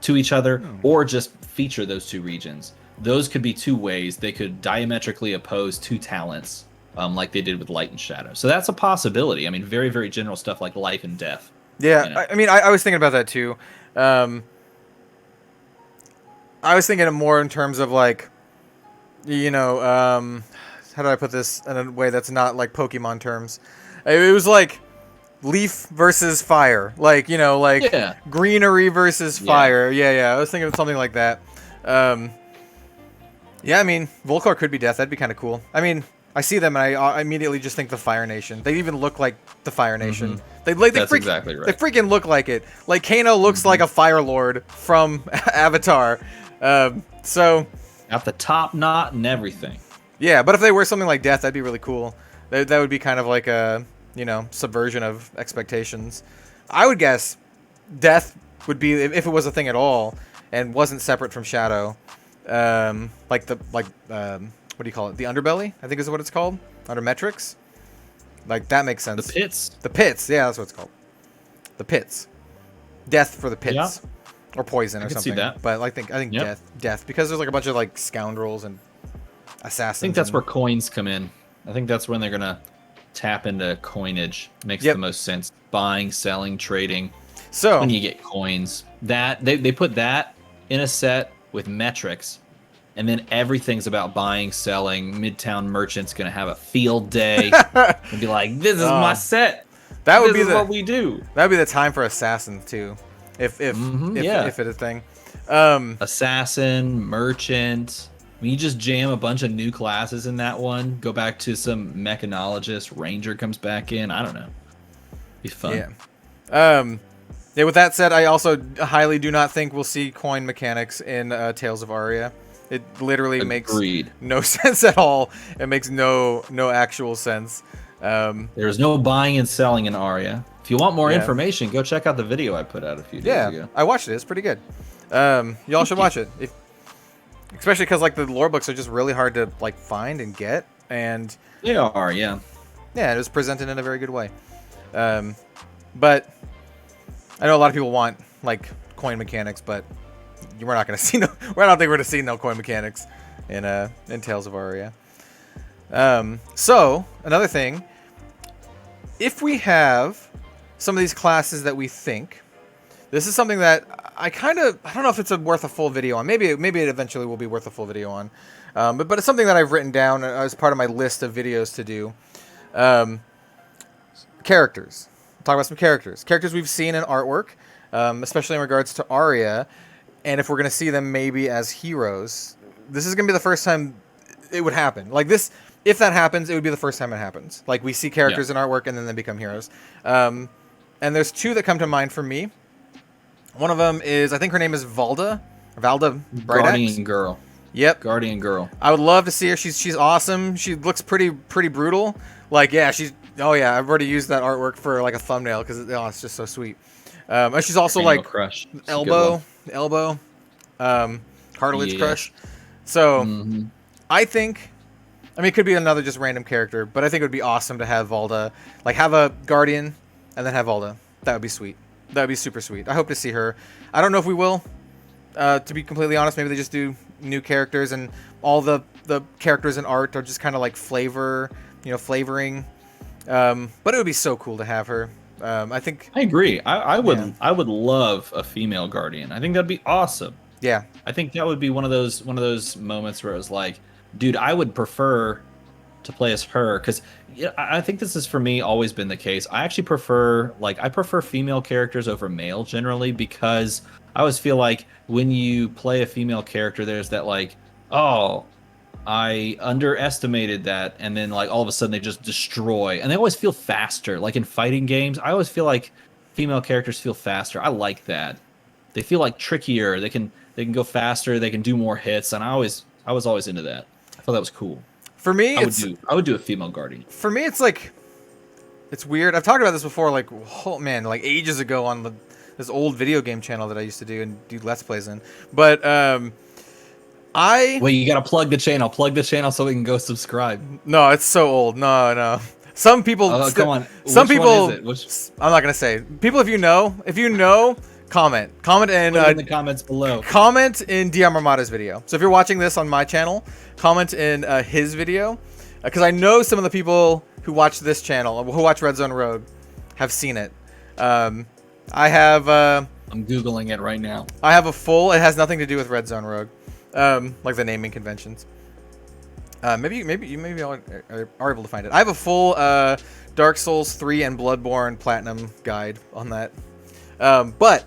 to each other or just feature those two regions. Those could be two ways they could diametrically oppose two talents, like they did with light and shadow. So that's a possibility. I mean, very, very general stuff like life and death. Yeah, I mean, I was thinking about that too. I was thinking it more in terms of like, how do I put this in a way that's not like Pokemon terms? It was like leaf versus fire, greenery versus fire. Yeah. I was thinking of something like that. Yeah, I mean, Volcor could be death. That'd be kind of cool. I mean, I see them and I immediately just think the Fire Nation. They even look like the Fire Nation. That's exactly right. They freaking look like it. Like Kano looks like a Fire Lord from Avatar. So got the top knot and everything. Yeah, but if they wear something like death, that'd be really cool. That would be kind of like a, you know, subversion of expectations. I would guess death would be, if it was a thing at all and wasn't separate from Shadow, what do you call it? The underbelly, I think is what it's called, under metrics. Like, that makes sense. The pits. The pits, yeah, that's what it's called. The pits. Death for the pits. Yeah. Or poison or I can something. see that. But I think Yep. death, because there's like a bunch of like scoundrels and assassins. I think that's where coins come in. I think that's when they're gonna tap into coinage. Makes the most sense. Buying, selling, trading. So when you get coins, that they put that in a set with metrics, and then everything's about buying, selling. Midtown Merchant's gonna have a field day and be like, "This is my set. That would this be is what we do." That would be the time for assassins too, if it's a thing. Assassin, merchant. When you just jam a bunch of new classes in that one, go back to some mechanologist, ranger comes back in. I don't know. Be fun. Yeah. Yeah. With that said, I also highly do not think we'll see coin mechanics in Tales of Aria. It literally makes no sense at all. It makes no actual sense. There's no buying and selling in Aria. If you want more information, go check out the video I put out a few days ago. I watched it. It's pretty good. Y'all should watch it. Especially because like the lore books are just really hard to like find and get, and they are, yeah. Yeah, it was presented in a very good way. But I know a lot of people want like coin mechanics, but we're not going to see no. I don't think we're going to see no coin mechanics in Tales of Aria. So another thing, if we have some of these classes that we think, this is something that I don't know if it's worth a full video on. Maybe it eventually will be worth a full video on. But it's something that I've written down as part of my list of videos to do. Characters. Talk about some characters. Characters we've seen in artwork, especially in regards to Aria, and if we're going to see them maybe as heroes. This is going to be the first time it would happen. Like this, if that happens, it would be the first time it happens. Like we see characters in artwork and then they become heroes. And there's two that come to mind for me. One of them is, I think her name is Valda Brightax. Guardian Girl. Yep. Guardian Girl. I would love to see her. She's awesome. She looks pretty brutal. Like, yeah, I've already used that artwork for like a thumbnail because it's just so sweet. And she's also like Crush. elbow, cartilage crush. So I think, I mean, it could be another just random character, but I think it would be awesome to have Valda, like have a Guardian and then have Valda. That would be sweet. That would be super sweet. I hope to see her. I don't know if we will, to be completely honest. Maybe they just do new characters and all the characters in art are just kind of like flavoring. But it would be so cool to have her. I agree. I would love a female Guardian. I think that'd be awesome. Yeah. I think that would be one of those moments where it was like, dude, I would prefer to play as her, because I think this is for me always been the case. I actually prefer female characters over male generally, because I always feel like when you play a female character, there's that like, oh, I underestimated that, and then like all of a sudden they just destroy, and they always feel faster. Like in fighting games, I always feel like female characters feel faster. I like that. They feel like trickier. They can go faster. They can do more hits, and I was always into that. I thought that was cool. For me, I would do a female Guardian. For me, it's like, it's weird. I've talked about this before, like, like ages ago on this old video game channel that I used to do and do Let's Plays in. But Wait, you gotta plug the channel. Plug the channel so we can go subscribe. No, it's so old. No. Some people. Come on. Some Which people. One is it? I'm not gonna say. People, if you know, comment in the comments below. Comment in DMArmada's video. So if you're watching this on my channel, comment in his video, because I know some of the people who watch this channel, who watch Red Zone Rogue, have seen it. I have. I'm googling it right now. I have a full. It has nothing to do with Red Zone Rogue, like the naming conventions. Maybe you are able to find it. I have a full Dark Souls 3 and Bloodborne Platinum guide on that. But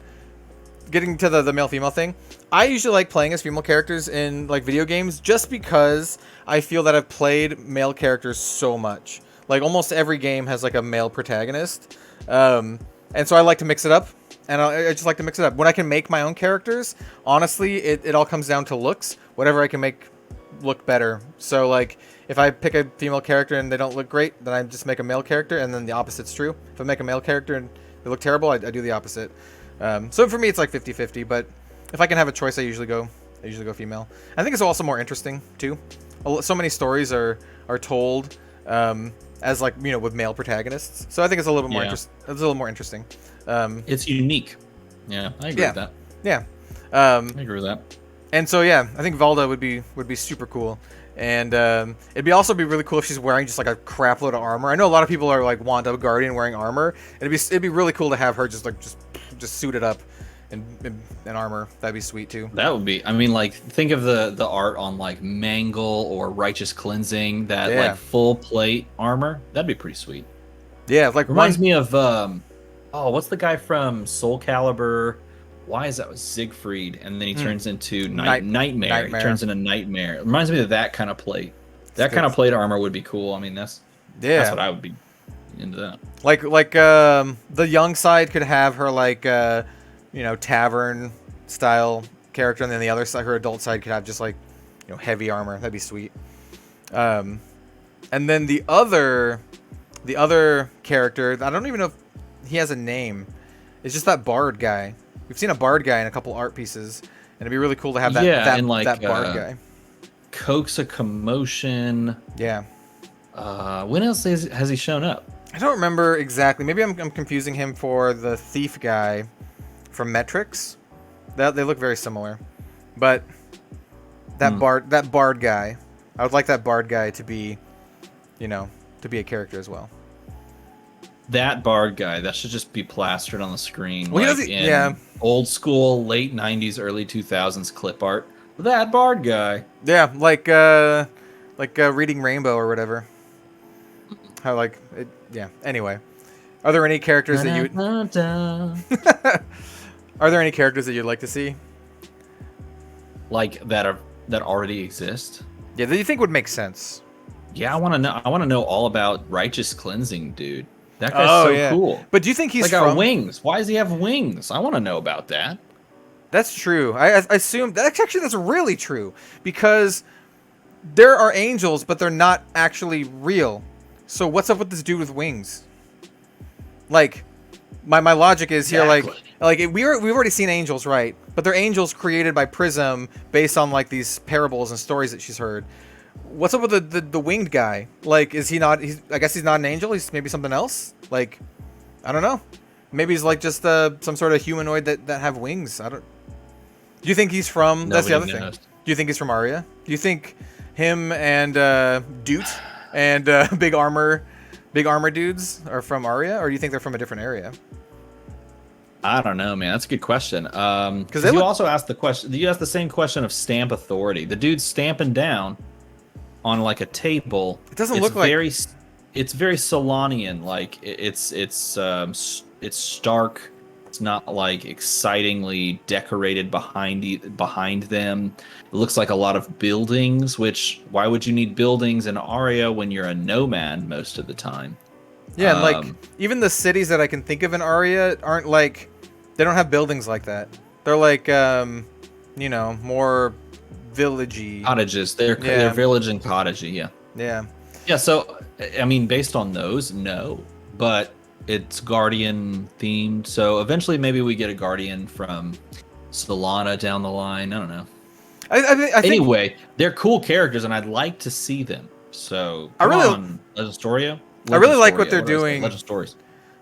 getting to the male-female thing, I usually like playing as female characters in like video games just because I feel that I've played male characters so much. Like almost every game has like a male protagonist, and so I like to mix it up. And I just like to mix it up. When I can make my own characters, honestly, it all comes down to looks. Whatever I can make look better. So like if I pick a female character and they don't look great, then I just make a male character, and then the opposite's true. If I make a male character and they look terrible, I do the opposite. So for me, it's like 50-50. But if I can have a choice, I usually go female. I think it's also more interesting too. So many stories are told as like with male protagonists. So I think it's a little bit more it's a little more interesting. It's unique. Yeah, I agree with that. Yeah. I agree with that. And so yeah, I think Valda would be super cool. And it'd also be really cool if she's wearing just like a crap load of armor. I know a lot of people are like want a Guardian wearing armor. It'd be really cool to have her just suited up in armor. That'd be sweet too. That would be. I mean, like think of the art on like Mangle or Righteous Cleansing. That like full plate armor. That'd be pretty sweet. Yeah, like reminds me of what's the guy from Soul Calibur? Why is that with Siegfried? And then he turns into Nightmare. He turns into Nightmare. It reminds me of that kind of plate. That kind of plate armor would be cool. I mean, that's what I would be into that. Like the young side could have her like tavern style character, and then the other side, her adult side, could have just like heavy armor. That'd be sweet. And then the other character, I don't even know if he has a name. It's just that bard guy. We've seen a bard guy in a couple art pieces, and it'd be really cool to have that bard guy. Coax a Commotion. Yeah. When else has he shown up? I don't remember exactly. Maybe I'm confusing him for the thief guy from Metrics. They look very similar, but that bard guy, I would like that bard guy to be, to be a character as well. That bard guy, that should just be plastered on the screen. Well, in old school, late 90s, early 2000s clip art. That bard guy. Yeah, like Reading Rainbow or whatever. How Anyway, are there any characters that you are there any characters that you'd like to see? Like that already exist? Yeah, that you think would make sense. Yeah, I want to know all about Righteous Cleansing, dude. That guy's cool. But do you think he's got wings? Why does he have wings? I want to know about that. That's true. I assume that's really true, because there are angels, but they're not actually real. So what's up with this dude with wings? Like, my logic is here, we've already seen angels, right? But they're angels created by Prism based on like these parables and stories that she's heard. What's up with the winged guy? Like, is he not? I guess he's not an angel. He's maybe something else. Like, I don't know. Maybe he's like just some sort of humanoid that have wings. I don't. Do you think he's from? That's the other thing. Do you think he's from ARIA? Do you think him and Doot and big armor dudes are from ARIA, or do you think they're from a different area? I don't know, man. That's a good question. Because you also asked the question. You asked the same question of stamp authority. The dude's stamping down on like a table. It doesn't look like it's very Solanian. Like it's stark. It's not like excitingly decorated behind them. It looks like a lot of buildings. Which why would you need buildings in ARIA when you're a nomad most of the time? Yeah, and like even the cities that I can think of in ARIA aren't like, they don't have buildings like that. They're like more villagey cottages. They're village and cottagey. Yeah. So I mean, based on those, no, but it's Guardian themed. So eventually, maybe we get a Guardian from Solana down the line. I don't know. I think, anyway, they're cool characters, and I'd like to see them. So Legendaria. I really like what they're doing. Legend Stories.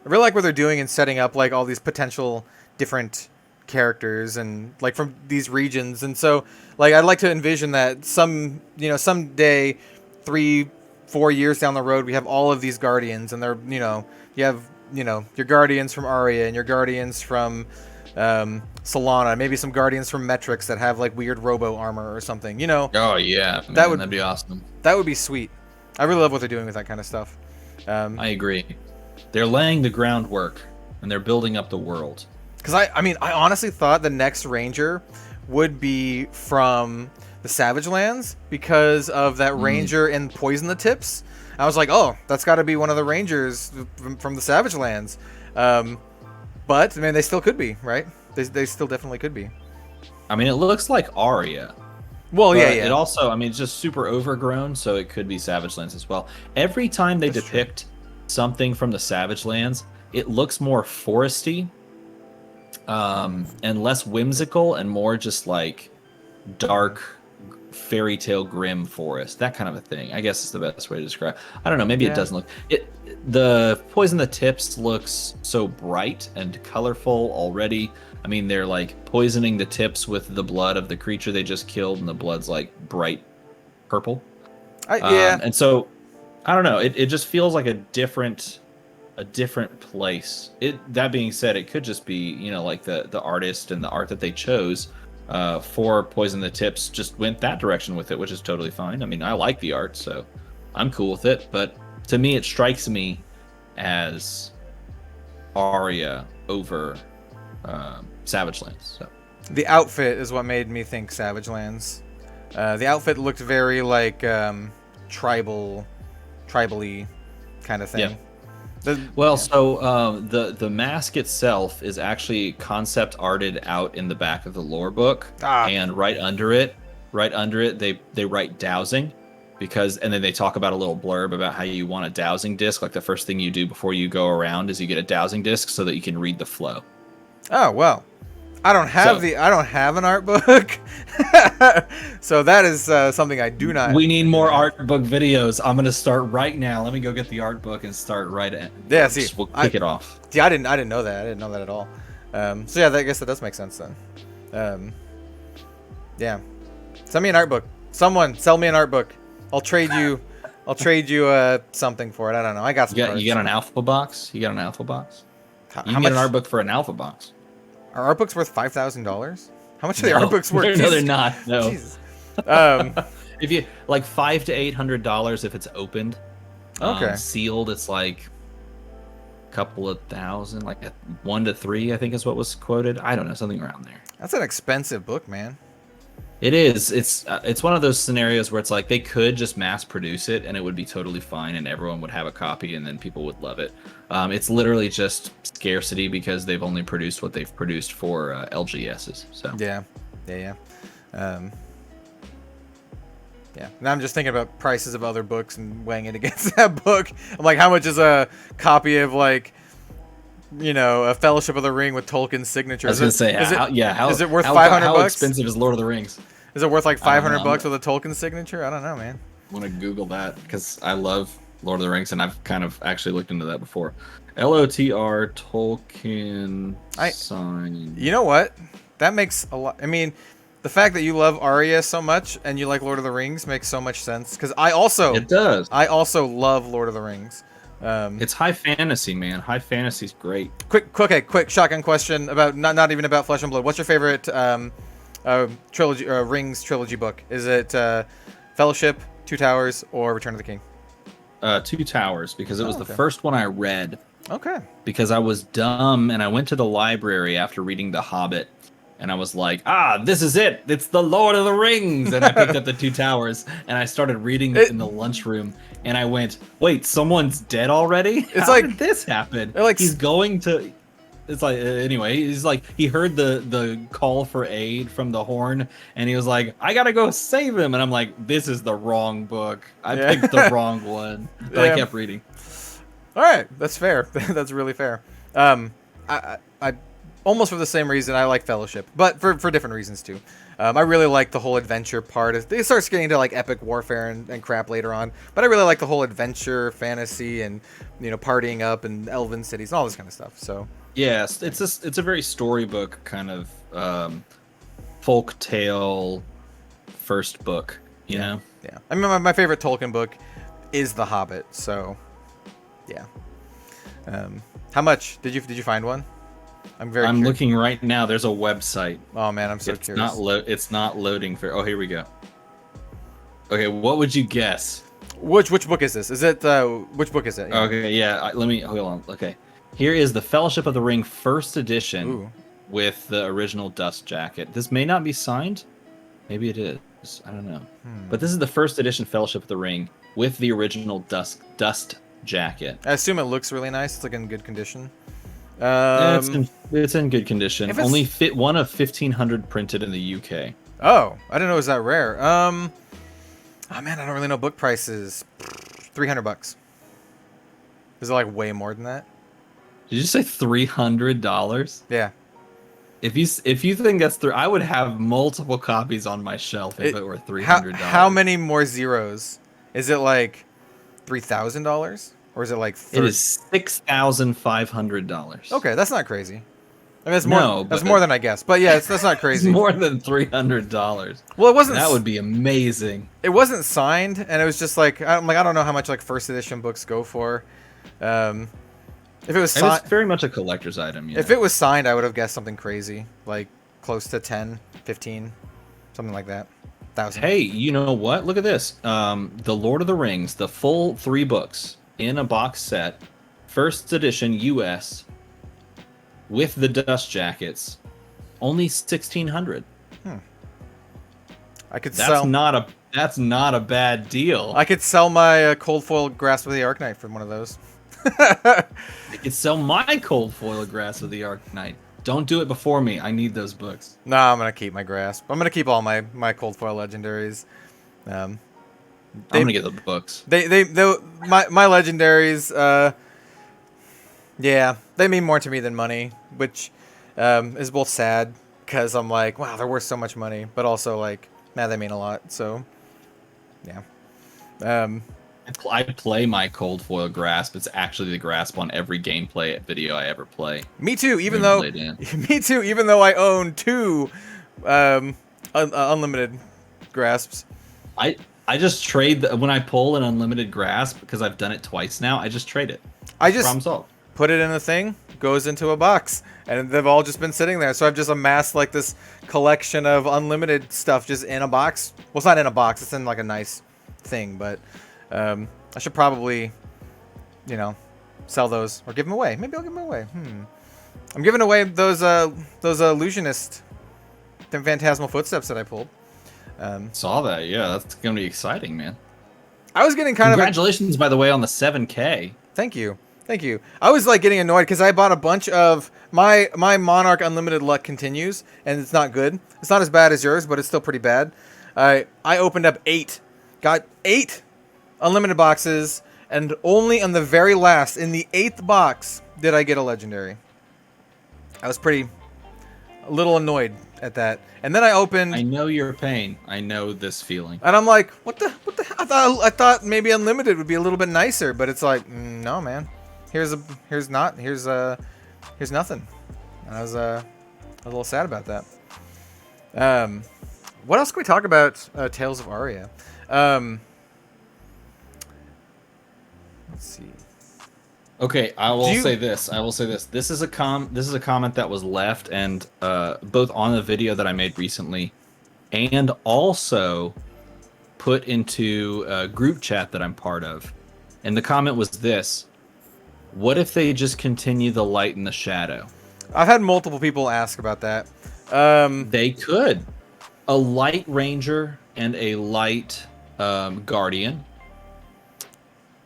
I really like what they're doing in setting up like all these potential different characters and like from these regions. And so like I'd like to envision that someday 3-4 years down the road we have all of these Guardians, and they're you have your Guardians from ARIA and your Guardians from Solana, maybe some Guardians from Metrics that have like weird robo armor or something. Oh yeah, man, that'd be awesome. That would be sweet. I really love what they're doing with that kind of stuff. I agree. They're laying the groundwork and they're building up the world. Because I honestly thought the next Ranger would be from the Savage Lands because of that Ranger in Poison the Tips. I was like, oh, that's got to be one of the Rangers from the Savage Lands. But I mean, they still could be, right? They still definitely could be. I mean, it looks like ARIA. Well, yeah. It also, I mean, it's just super overgrown, so it could be Savage Lands as well. Every time they depict something from the Savage Lands, it looks more foresty, and less whimsical, and more just like dark fairy tale grim forest, that kind of a thing. I guess is the best way to describe. I don't know, maybe it doesn't look it. The Poison the Tips looks so bright and colorful already. I mean, they're like poisoning the tips with the blood of the creature they just killed, and the blood's like bright purple. And so I don't know, it just feels like a different place. That being said, it could just be, you know, like the artist and the art that they chose for Poison the Tips just went that direction with it, which is totally fine. I mean, I like the art, so I'm cool with it. But to me, it strikes me as ARIA over Savage Lands. So the outfit is what made me think Savage Lands. The outfit looked very like tribally kind of thing. Yeah. The mask itself is actually concept arted out in the back of the lore book, and right under it they write dowsing, and then they talk about a little blurb about how you want a dowsing disc. Like the first thing you do before you go around is you get a dowsing disc so that you can read the flow. Oh well, I don't have an art book, so that is something I do not. We need more art book videos. I'm gonna start right now. Let me go get the art book and start right at. Yeah, see, we'll kick it off. See, I didn't know that. I didn't know that at all. So yeah, I guess that does make sense then. Yeah, send me an art book. Someone sell me an art book. I'll trade you. Something for it. I don't know. I got some. You got an alpha box. You got an alpha box. You how can much? get an art book for an alpha box. Are art books worth $5,000? How much are the art books worth? No, they're not. No. Jesus. If you like $500 to $800 if it's opened. Okay. Sealed, it's like a couple of thousand, like 1 to 3, I think is what was quoted. I don't know, something around there. That's an expensive book, man. It is. It's one of those scenarios where it's like they could just mass produce it and it would be totally fine and everyone would have a copy and then people would love it. It's literally just scarcity because they've only produced what they've produced for LGSs. So yeah. Now I'm just thinking about prices of other books and weighing it against that book. I'm like, how much is a copy of like, you know, a Fellowship of the Ring with Tolkien's signature? I was gonna say, is it worth $500? How expensive is Lord of the Rings? Is it worth like $500 with a Tolkien signature? I don't know, man. I'm gonna Google that because I love Lord of the Rings and I've kind of actually looked into that before. LOTR Tolkien sign. You know what? That makes a lot. I mean, the fact that you love ARIA so much and you like Lord of the Rings makes so much sense because I also love Lord of the Rings. It's high fantasy, man. High fantasy's great. Quick shotgun question about not even about Flesh and Blood. What's your favorite trilogy Rings trilogy book? Is it Fellowship, Two Towers, or Return of the King? Two Towers, because it was the first one I read. Okay. Because I was dumb and I went to the library after reading The Hobbit. And I was like, this is it. It's the Lord of the Rings. And I picked up the Two Towers and I started reading it in the lunchroom. And I went, wait, someone's dead already? How did this happen? He's going to... It's like, anyway, he's like, he heard the call for aid from the horn. And he was like, I got to go save him. And I'm like, this is the wrong book. I picked the wrong one. But I kept reading. All right. That's fair. That's really fair. I almost for the same reason I like Fellowship, but for different reasons too. I really like the whole adventure part. It starts getting into like epic warfare and crap later on, but I really like the whole adventure, fantasy, and you know, partying up and elven cities and all this kind of stuff. So yes, it's a very storybook kind of folk tale first book, you know. Yeah, I mean my favorite Tolkien book is The Hobbit. So yeah. How much did you find one? I'm curious. Looking right now. There's a website. Oh man, I'm so curious. It's not loading for. Oh, here we go. Okay, what would you guess? Which book is this? Is it which book is it? Yeah. Okay, yeah. Let me hold on. Okay, here is the Fellowship of the Ring first edition with the original dust jacket. This may not be signed. Maybe it is. I don't know. But this is the first edition Fellowship of the Ring with the original dust jacket. I assume it looks really nice. It's like in good condition. It's in good condition. Only fit one of 1,500 printed in the UK. Oh, I didn't know it was that rare. Oh man, I don't really know book prices. $300. Is it like way more than that? Did you say $300? Yeah. If you think that's I would have multiple copies on my shelf if it were $300. How many more zeros? Is it like $3,000 or is it like It is $6,500. Okay, that's not crazy. I mean, that's more than I guessed. But yeah, that's not crazy. It's more than $300. Well, it wasn't. That would be amazing. It wasn't signed, and it was just like I don't know how much like first edition books go for. If it was signed, it's very much a collector's item. If it was signed, I would have guessed something crazy, like close to 10, 15, something like that. 1,000. Hey, you know what? Look at this. The Lord of the Rings, the full 3 books in a box set, first edition US, with the dust jackets, only 1,600. I could sell. That's not a bad deal. I could sell my cold foil Grasp of the Arknight for one of those. I could sell my cold foil Grasp of the Arknight. Don't do it before me. I need those books. No, I'm gonna keep my Grasp. I'm gonna keep all my cold foil legendaries. I'm gonna get the books. My legendaries. Yeah, they mean more to me than money, which is both sad because I'm like, wow, they're worth so much money, but also like, man, they mean a lot. So, yeah. I play my cold foil Grasp. It's actually the Grasp on every gameplay video I ever play. Me too. Even though I own 2 unlimited Grasps. I just trade when I pull an unlimited Grasp because I've done it twice now. I just trade it. Problem solved. Put it in a thing, goes into a box, and they've all just been sitting there. So I've just amassed like this collection of unlimited stuff just in a box. Well, it's not in a box; it's in like a nice thing, but. I should probably, sell those or give them away. Maybe I'll give them away. I'm giving away those illusionist phantasmal footsteps that I pulled. Saw that. Yeah, that's gonna be exciting, man. I was getting Congratulations, by the way, on the 7K. Thank you. I was like getting annoyed because I bought a bunch of my Monarch Unlimited Luck continues, and it's not good. It's not as bad as yours, but it's still pretty bad. I opened up 8, got 8. Unlimited boxes, and only on the very last, in the 8th box, did I get a legendary. I was a little annoyed at that. And then I opened. I know your pain. I know this feeling. And I'm like, what the? I thought maybe unlimited would be a little bit nicer, but it's like, no, man. Here's nothing. And I was a little sad about that. What else can we talk about? Tales of Aria. Let's see. Okay, I will say this. This is a comment that was left, and both on the video that I made recently, and also put into a group chat that I'm part of. And the comment was this: what if they just continue the light and the shadow? I've had multiple people ask about that. They could. A light ranger and a light guardian.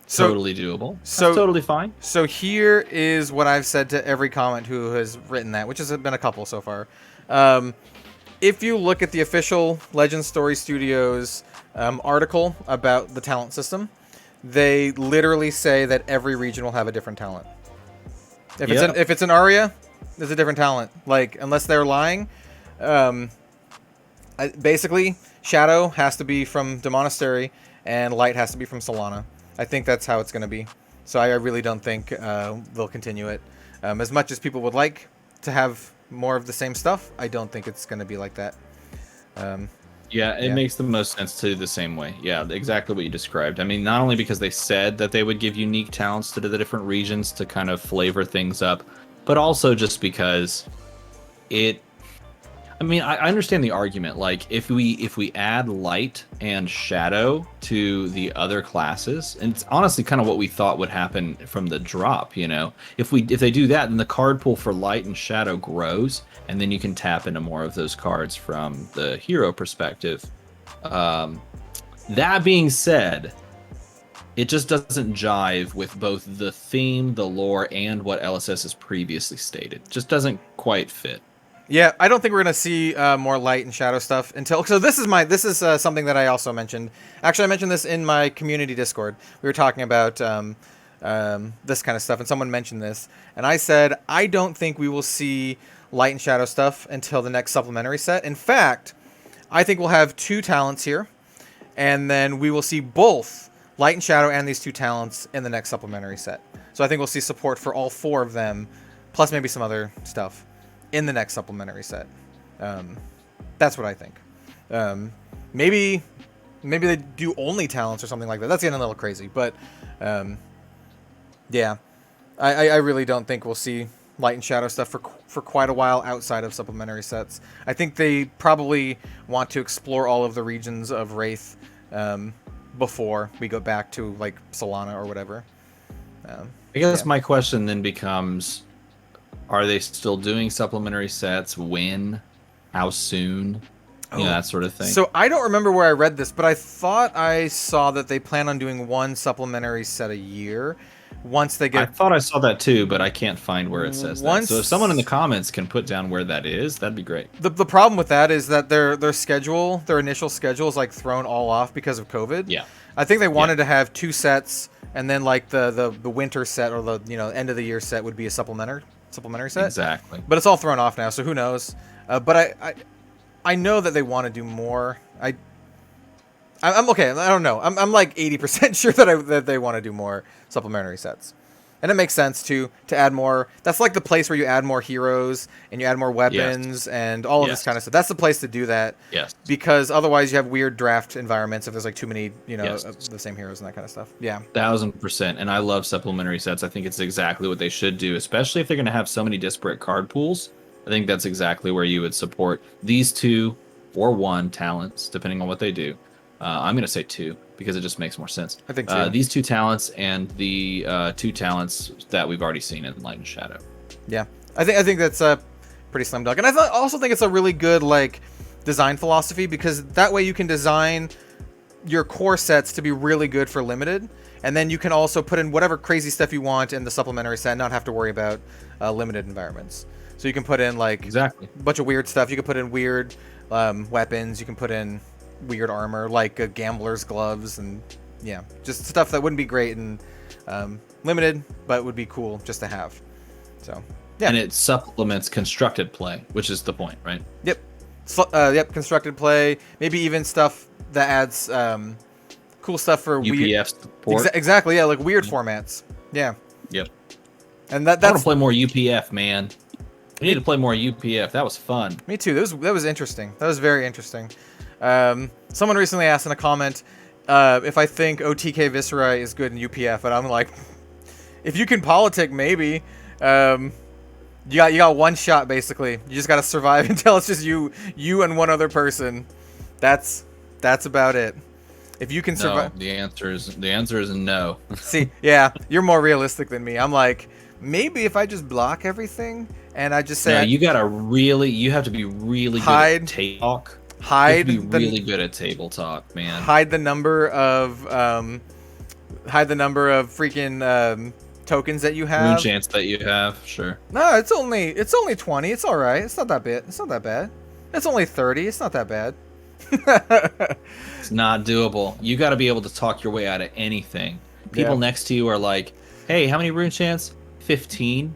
Totally doable. That's totally fine. So here is what I've said to every comment who has written that, which has been a couple so far. If you look at the official Legend Story Studios article about the talent system, they literally say that every region will have a different talent. If it's an Aria, there's a different talent. Like, unless they're lying, basically Shadow has to be from the Monastery and Light has to be from Solana. I think that's how it's going to be. So I really don't think they'll continue it. As much as people would like to have more of the same stuff, I don't think it's going to be like that. It makes the most sense to do the same way. Yeah, exactly what you described. I mean, not only because they said that they would give unique talents to the different regions to kind of flavor things up, but also just because I understand the argument. Like, if we add light and shadow to the other classes, and it's honestly kind of what we thought would happen from the drop. If they do that, then the card pool for light and shadow grows, and then you can tap into more of those cards from the hero perspective. That being said, it just doesn't jive with both the theme, the lore, and what LSS has previously stated. It just doesn't quite fit. Yeah, I don't think we're gonna see more light and shadow stuff until. So this is something that I also mentioned. Actually, I mentioned this in my community Discord. We were talking about this kind of stuff, and someone mentioned this, and I said I don't think we will see light and shadow stuff until the next supplementary set. In fact, I think we'll have 2 talents here, and then we will see both light and shadow and these 2 talents in the next supplementary set. So I think we'll see support for all 4 of them, plus maybe some other stuff in the next supplementary set. That's what I think. Maybe they do only talents or something like that. That's getting a little crazy, but yeah, I really don't think we'll see light and shadow stuff for quite a while outside of supplementary sets. I think they probably want to explore all of the regions of Wraith before we go back to like Solana or whatever. I guess my question then becomes, are they still doing supplementary sets? When? How soon? You know, that sort of thing. So I don't remember where I read this, but I thought I saw that they plan on doing 1 supplementary set a year. Once they get, I thought I saw that too, but I can't find where it says that. So if someone in the comments can put down where that is, that'd be great. The problem with that is that their initial schedule is like thrown all off because of COVID. Yeah. I think they wanted to have 2 sets, and then like the winter set or the end of the year set would be a supplementary set. Exactly. But it's all thrown off now, so who knows? But I know that they want to do more. I'm okay. I don't know. I'm like 80% sure that they want to do more supplementary sets, and it makes sense to add more. That's like the place where you add more heroes and you add more weapons and all of this kind of stuff. That's the place to do that. Yes. Because otherwise you have weird draft environments if there's like too many of the same heroes and that kind of stuff. Yeah. 1000%. And I love supplementary sets. I think it's exactly what they should do, especially if they're going to have so many disparate card pools. I think that's exactly where you would support these 2 or 1 talents, depending on what they do. I'm going to say 2 because it just makes more sense. I think 2. These 2 talents and the 2 talents that we've already seen in Light and Shadow. Yeah, I think that's a pretty slam dunk, and I also think it's a really good like design philosophy, because that way you can design your core sets to be really good for limited, and then you can also put in whatever crazy stuff you want in the supplementary set and not have to worry about limited environments. So you can put in like a bunch of weird stuff. You can put in weird weapons. You can put in weird armor like gambler's gloves, and just stuff that wouldn't be great in limited but would be cool just to have. So yeah, and it supplements constructed play, which is the point, right? Yep. Constructed play, maybe even stuff that adds cool stuff for UPF support. Exactly, yeah, like weird formats. Yeah. Yep. And that's I want to play more UPF, man. We need to play more UPF. That was fun. Me too. That was interesting. That was very interesting. Someone recently asked in a comment if I think OTK Viscera is good in UPF, and I'm like, if you can politic, maybe. You got 1 shot basically. You just got to survive until it's just you and 1 other person. That's about it. If you can survive. No, the answer is no. See, yeah, you're more realistic than me. I'm like, maybe if I just block everything and I just say, no, you have to be really good at table talk. Hide. You have to be really good at table talk, man. Hide the number of freaking tokens that you have. Rune chance that you have, sure. No, it's only 20. It's all right. It's not that bad. It's only 30. It's not that bad. It's not doable. You got to be able to talk your way out of anything. People next to you are like, "Hey, how many rune chance? 15.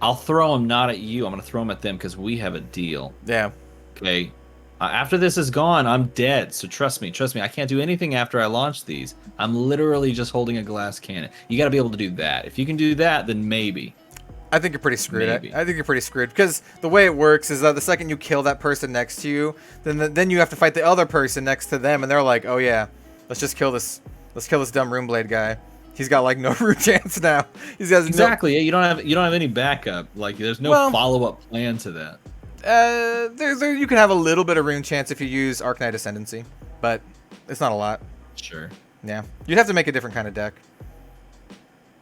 I'll throw them not at you. I'm gonna throw them at them because we have a deal." Yeah. Okay. After this is gone, I'm dead. So trust me. I can't do anything after I launch these. I'm literally just holding a glass cannon. You got to be able to do that. If you can do that, then maybe. I think you're pretty screwed. I think you're pretty screwed because the way it works is that the second you kill that person next to you, then you have to fight the other person next to them, and they're like, "Oh yeah, let's just kill this. Let's kill this dumb Runeblade guy. He's got like no root chance now. He's got exactly. Yeah, you don't have any backup. Like there's no follow-up plan to that. There you can have a little bit of rune chance if you use Arknight Ascendancy, but it's not a lot. Sure. Yeah, you'd have to make a different kind of deck.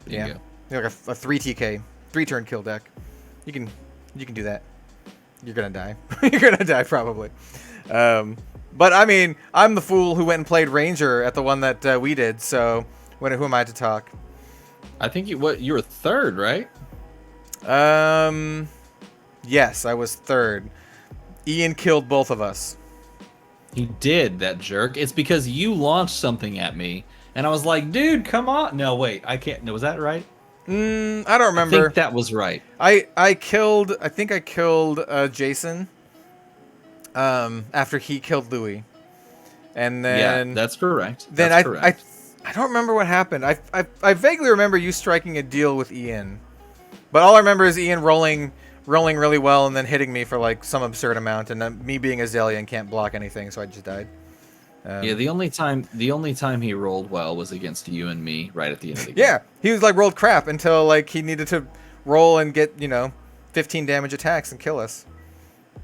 Yeah, like a 3 TK, 3-turn kill deck. You can do that. You're gonna die. You're gonna die probably. But I mean, I'm the fool who went and played Ranger at the one that we did. So who am I to talk? I think you were third, right? Yes, I was third. Ian killed both of us. He did, that jerk. It's because you launched something at me, and I was like, dude, come on. No, wait, I can't. No, was that right? I don't remember. I think that was right. I think I killed Jason after he killed Louie. And then... Yeah, that's correct. Then that's correct. I don't remember what happened. I vaguely remember you striking a deal with Ian. But all I remember is Ian rolling really well and then hitting me for like some absurd amount, and then me being Azalea and can't block anything, so I just died. Yeah, the only time he rolled well was against you and me right at the end of the game. Yeah, he was like rolled crap until like he needed to roll and get 15 damage attacks and kill us.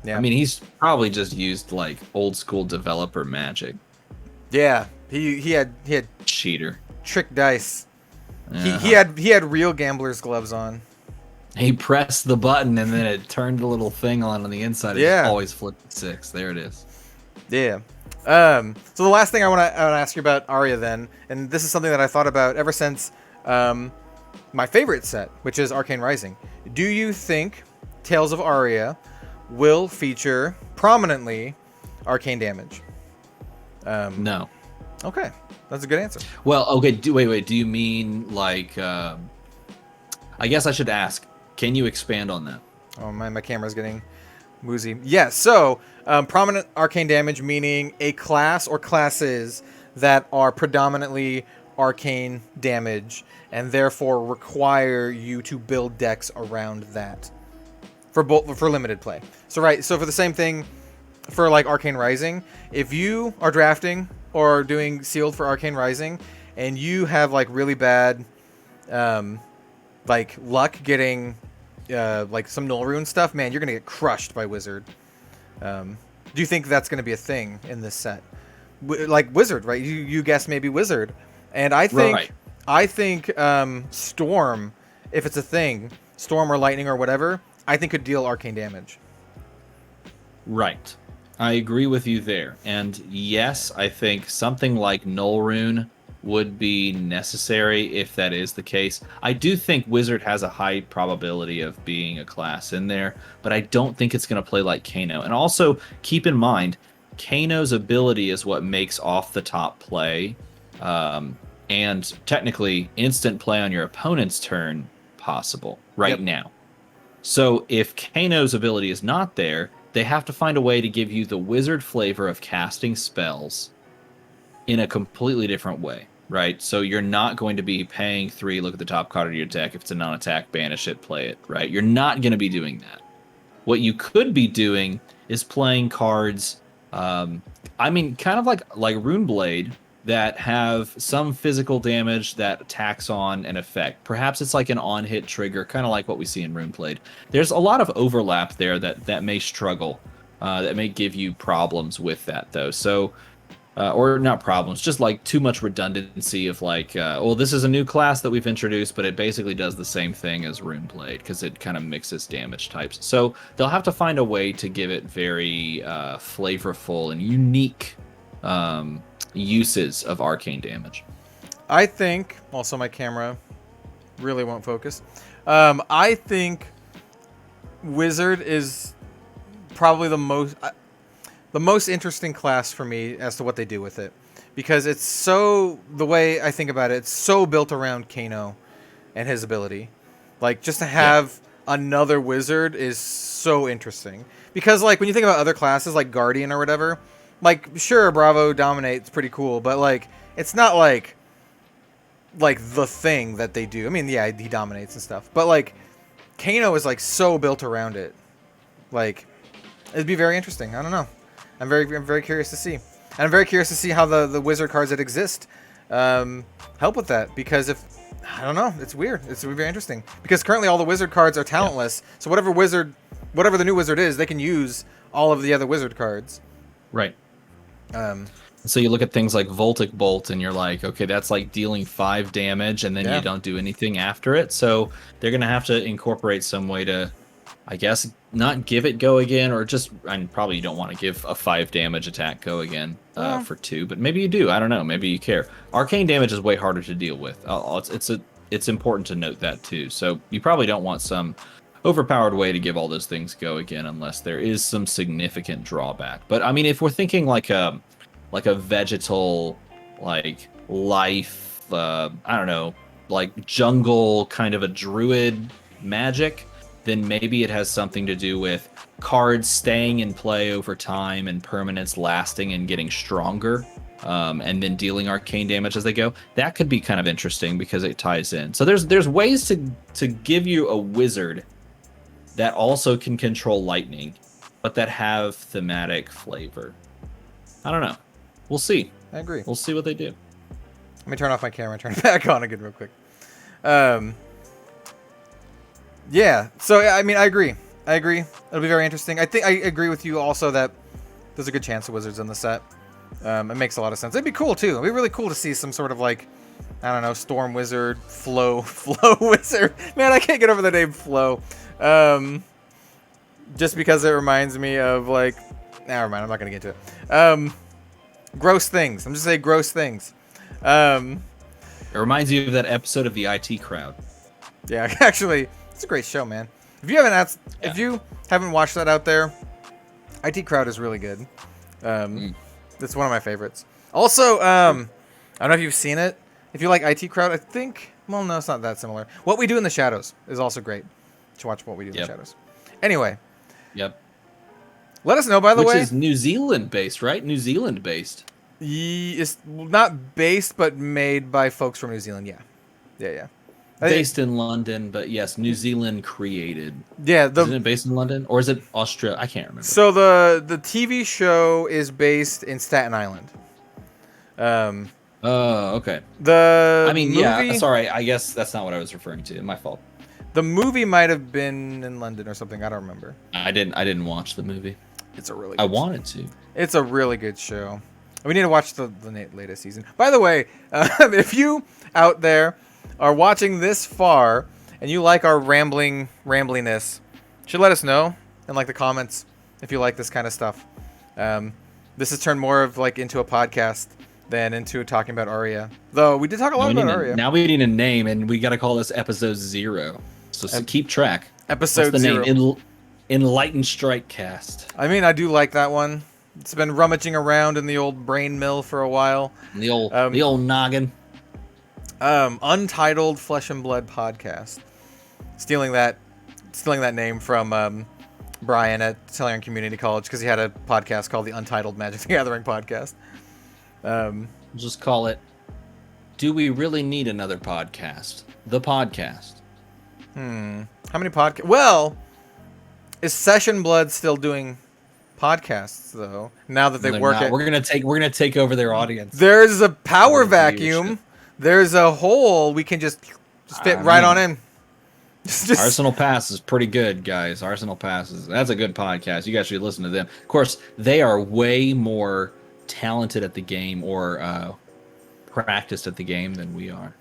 Yeah, I mean he's probably just used like old school developer magic. Yeah, he had Cheater. Trick dice. Uh-huh. He had real gambler's gloves on. He pressed the button and then it turned a little thing on the inside. It just always flipped 6. There it is. Yeah. So the last thing I want to ask you about ARIA then, and this is something that I thought about ever since my favorite set, which is Arcane Rising. Do you think Tales of ARIA will feature prominently arcane damage? No. Okay, that's a good answer. Well, okay. Wait. Do you mean like? I guess I should ask. Can you expand on that? Oh, my camera's getting woozy. Yeah, so prominent arcane damage, meaning a class or classes that are predominantly arcane damage and therefore require you to build decks around that for limited play. So for the same thing for like Arcane Rising, if you are drafting or doing sealed for Arcane Rising and you have like really bad like luck getting like some null rune stuff, man, you're gonna get crushed by Wizard. Do you think that's gonna be a thing in this set? Like Wizard, right? You guessed maybe Wizard, and I think Storm, if it's a thing, Storm or Lightning or whatever, I think could deal arcane damage. Right. I agree with you there. And yes, I think something like Null Rune would be necessary if that is the case. I do think Wizard has a high probability of being a class in there, but I don't think it's going to play like Kano. And also, keep in mind, Kano's ability is what makes off-the-top play, and technically instant play on your opponent's turn possible now. So if Kano's ability is not there, they have to find a way to give you the Wizard flavor of casting spells in a completely different way, right? So you're not going to be paying 3, look at the top card of your deck. If it's a non-attack, banish it, play it, right? You're not going to be doing that. What you could be doing is playing cards, kind of like Runeblade, that have some physical damage that attacks on an effect. Perhaps it's like an on-hit trigger, kind of like what we see in Runeblade. There's a lot of overlap there that may struggle, that may give you problems with that, though. So, or not problems, just like too much redundancy of like, this is a new class that we've introduced, but it basically does the same thing as Runeblade because it kind of mixes damage types. So they'll have to find a way to give it very flavorful and unique uses of arcane damage. I think, also my camera really won't focus. I think Wizard is probably the most interesting class for me as to what they do with it, because it's so, the way I think about it, it's so built around Kano and his ability. Like, just to have another Wizard is so interesting, because like when you think about other classes like Guardian or whatever, like, sure, Bravo dominates pretty cool, but like it's not like the thing that they do. I mean, yeah, he dominates and stuff, but like Kano is like so built around it. Like, it'd be very interesting. I don't know. I'm very curious to see, and I'm very curious to see how the Wizard cards that exist help with that. Because if I don't know, it's weird. It's very interesting because currently all the Wizard cards are talentless. So whatever the new Wizard is, they can use all of the other Wizard cards. Right. So you look at things like Voltic Bolt and you're like, okay, that's like dealing 5 damage and then you don't do anything after it. So they're going to have to incorporate some way to, I guess, not give it go again, or just, and probably you don't want to give a 5 damage attack go again for 2, but maybe you do. I don't know. Maybe you care. Arcane damage is way harder to deal with. It's important to note that too. So you probably don't want some overpowered way to give all those things go again, unless there is some significant drawback. But I mean, if we're thinking like a vegetal, like life, I don't know, like jungle kind of a druid magic, then maybe it has something to do with cards staying in play over time and permanents lasting and getting stronger, and then dealing arcane damage as they go. That could be kind of interesting because it ties in. So there's ways to give you a wizard that also can control lightning, but that have thematic flavor. I don't know. We'll see. I agree. We'll see what they do. Let me turn off my camera and turn it back on again real quick. Yeah, so I mean, I agree. It'll be very interesting. I think I agree with you also that there's a good chance of wizards in the set. It makes a lot of sense. It'd be cool too. It'd be really cool to see some sort of like, I don't know, storm wizard, flow wizard. Man, I can't get over the name flow. Just because it reminds me of like, never mind. I'm not gonna get to it. Gross things. I'm just saying gross things. It reminds you of that episode of the IT Crowd. Yeah, actually, it's a great show, man. If you haven't watched that out there, IT Crowd is really good. It's one of my favorites. Also, I don't know if you've seen it. If you like IT Crowd, I think, well, no, it's not that similar. What We Do in the Shadows is also great. To watch What We Do in the Shadows. Anyway. Yep. Let us know, by the way. Which is New Zealand based, right? New Zealand based. It's not based, but made by folks from New Zealand. Yeah. Based in London, but yes, New Zealand created. Yeah, isn't it based in London, or is it Australia? I can't remember. So the TV show is based in Staten Island. Okay. The movie, yeah. Sorry, I guess that's not what I was referring to. My fault. The movie might have been in London or something. I don't remember. I didn't watch the movie. It's a really. I wanted to. It's a really good show. We need to watch the latest season. By the way, if you out there are watching this far and you like our rambliness, you should let us know in like the comments if you like this kind of stuff. This has turned more of like into a podcast than into talking about ARIA. Though we did talk a lot about ARIA. Now we need a name, and we got to call this episode 0. So keep track. Episode What's the 0. Name? Enlightened Strike Cast. I mean, I do like that one. It's been rummaging around in the old brain mill for a while. The old noggin. Untitled Flesh and Blood podcast. Stealing that name from Brian at Tellurian Community College because he had a podcast called the Untitled Magic the Gathering podcast. Just call it, Do We Really Need Another Podcast? The podcast. How many podcasts? Well, is Session Blood still doing podcasts though? Now that they work at, we're gonna take over their audience. There's a power vacuum. There's a hole we can just fit right on in. Just Arsenal Pass is pretty good, guys. Arsenal Pass that's a good podcast. You guys should listen to them. Of course, they are way more talented at the game or practiced at the game than we are.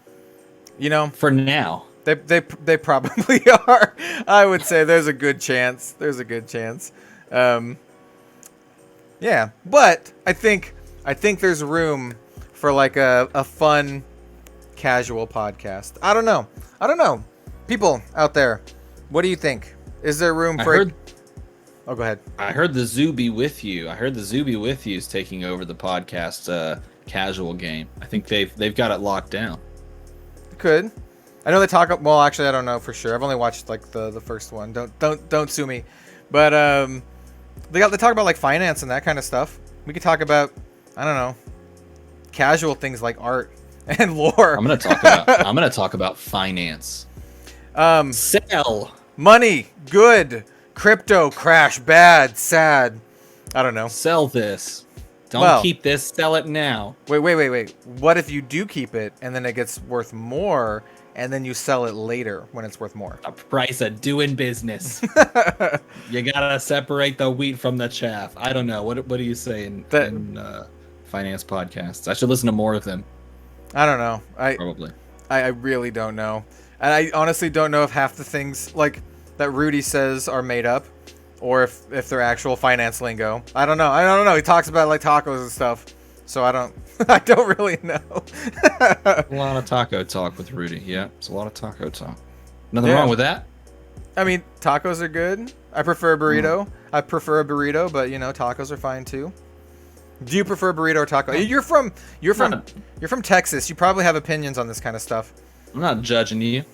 You know, for now. They probably are. I would say there's a good chance. Yeah, but I think there's room for like a fun, casual podcast. I don't know. People out there, what do you think? Is there room for? Oh, go ahead. I heard the Zoo Be With You. I heard the Zoo Be With You is taking over the podcast casual game. I think they've got it locked down. Could. I know they talk. Well, actually, I don't know for sure. I've only watched like the first one. Don't sue me. But they talk about like finance and that kind of stuff. We could talk about, I don't know, casual things like art and lore. I'm gonna talk about finance. Sell. Money, good. Crypto, crash, bad, sad. I don't know. Sell this. Don't keep this. Sell it now. Wait. What if you do keep it and then it gets worth more and then you sell it later when it's worth more? A price of doing business. You gotta separate the wheat from the chaff. I don't know. What do you say in finance podcasts? I should listen to more of them. I don't know. Probably. I really don't know. And I honestly don't know if half the things like that Rudy says are made up or if they're actual finance lingo. I don't know. He talks about like tacos and stuff. So I don't really know. A lot of taco talk with Rudy. Yeah, it's a lot of taco talk. Nothing wrong with that. I mean, tacos are good. I prefer a burrito. I prefer a burrito, but you know, tacos are fine too. Do you prefer burrito or taco? You're from Texas. You probably have opinions on this kind of stuff. I'm not judging you.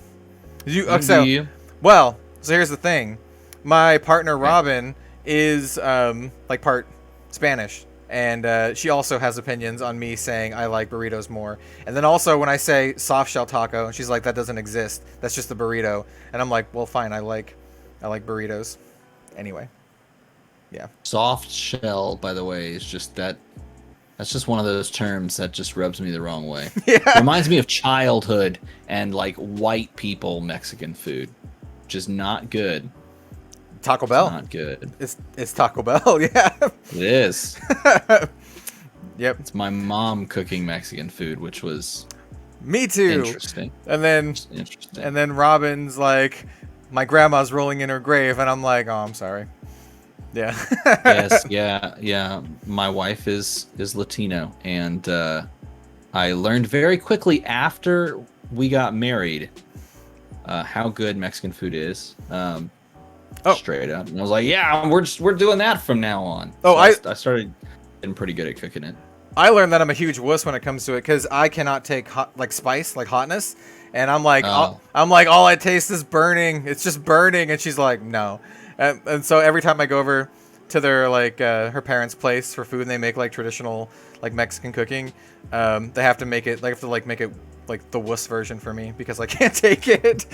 Well, so here's the thing. My partner Robin is like part Spanish, and she also has opinions on me saying I like burritos more. And then also when I say soft shell taco, she's like, that doesn't exist. That's just a burrito. And I'm like, well, fine. I like burritos. Anyway. Yeah. Soft shell, by the way, is just that's just one of those terms that just rubs me the wrong way. Yeah. Reminds me of childhood and like white people Mexican food. Just not good. Taco Bell. It's not good. It's Taco Bell, yeah. It is. Yep. It's my mom cooking Mexican food, which was me too. Interesting. And then Robin's like, my grandma's rolling in her grave, and I'm like, oh, I'm sorry. Yeah. Yes, yeah. My wife is Latino, and I learned very quickly after we got married how good Mexican food is. Straight up, and I was like, yeah, we're doing that from now on. I started getting pretty good at cooking it. I learned that I'm a huge wuss when it comes to it because I cannot take spice, like hotness, and I'm like, all I taste is burning. It's just burning, and she's like, no. And so every time I go over to their her parents' place for food, and they make like traditional like Mexican cooking, they have to make it make it like the wuss version for me because I can't take it.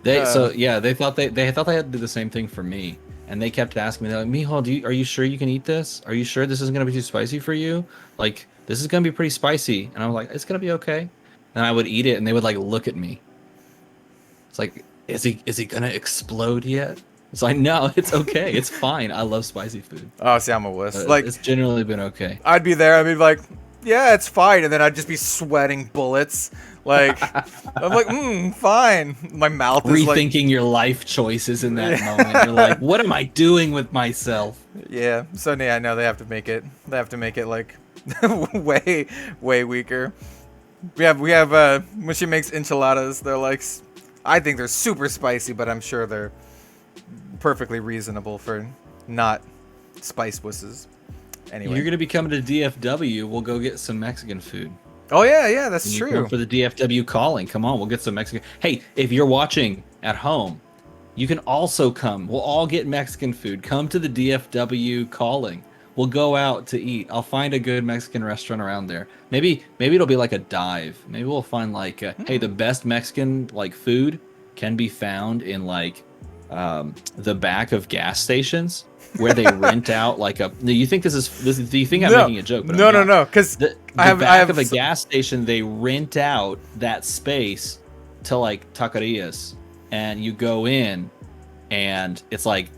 They thought they had to do the same thing for me, and they kept asking me, they're like, Mijo, are you sure you can eat this? Are you sure this isn't gonna be too spicy for you? Like, this is gonna be pretty spicy. And I was like, it's gonna be okay. And I would eat it, and they would like look at me. It's like, is he gonna explode yet? It's like, no, it's okay. It's fine. I love spicy food. Oh, see, I'm a wuss. It's generally been okay. I'd be there. I'd be like, yeah, it's fine. And then I'd just be sweating bullets. Like, I'm like, fine. My mouth is rethinking your life choices in that moment. You're like, what am I doing with myself? Yeah. So yeah, I know they have to make it. They have to make it like way weaker. We have when she makes enchiladas, they're like, I think they're super spicy, but I'm sure they're perfectly reasonable for not spice wusses. Anyway, you're gonna be coming to DFW. We'll go get some Mexican food. Oh yeah, that's true. Come for the DFW calling. Come on, we'll get some Mexican. Hey, if you're watching at home, you can also come. We'll all get Mexican food. Come to the DFW calling. We'll go out to eat. I'll find a good Mexican restaurant around there. Maybe it'll be like a dive. Maybe we'll find like, hey, the best Mexican like food can be found in like the back of gas stations where they rent out like a. Do you think this is? Do you think I'm making a joke? But no. Because I have a gas station. They rent out that space to like taquerias, and you go in, and it's like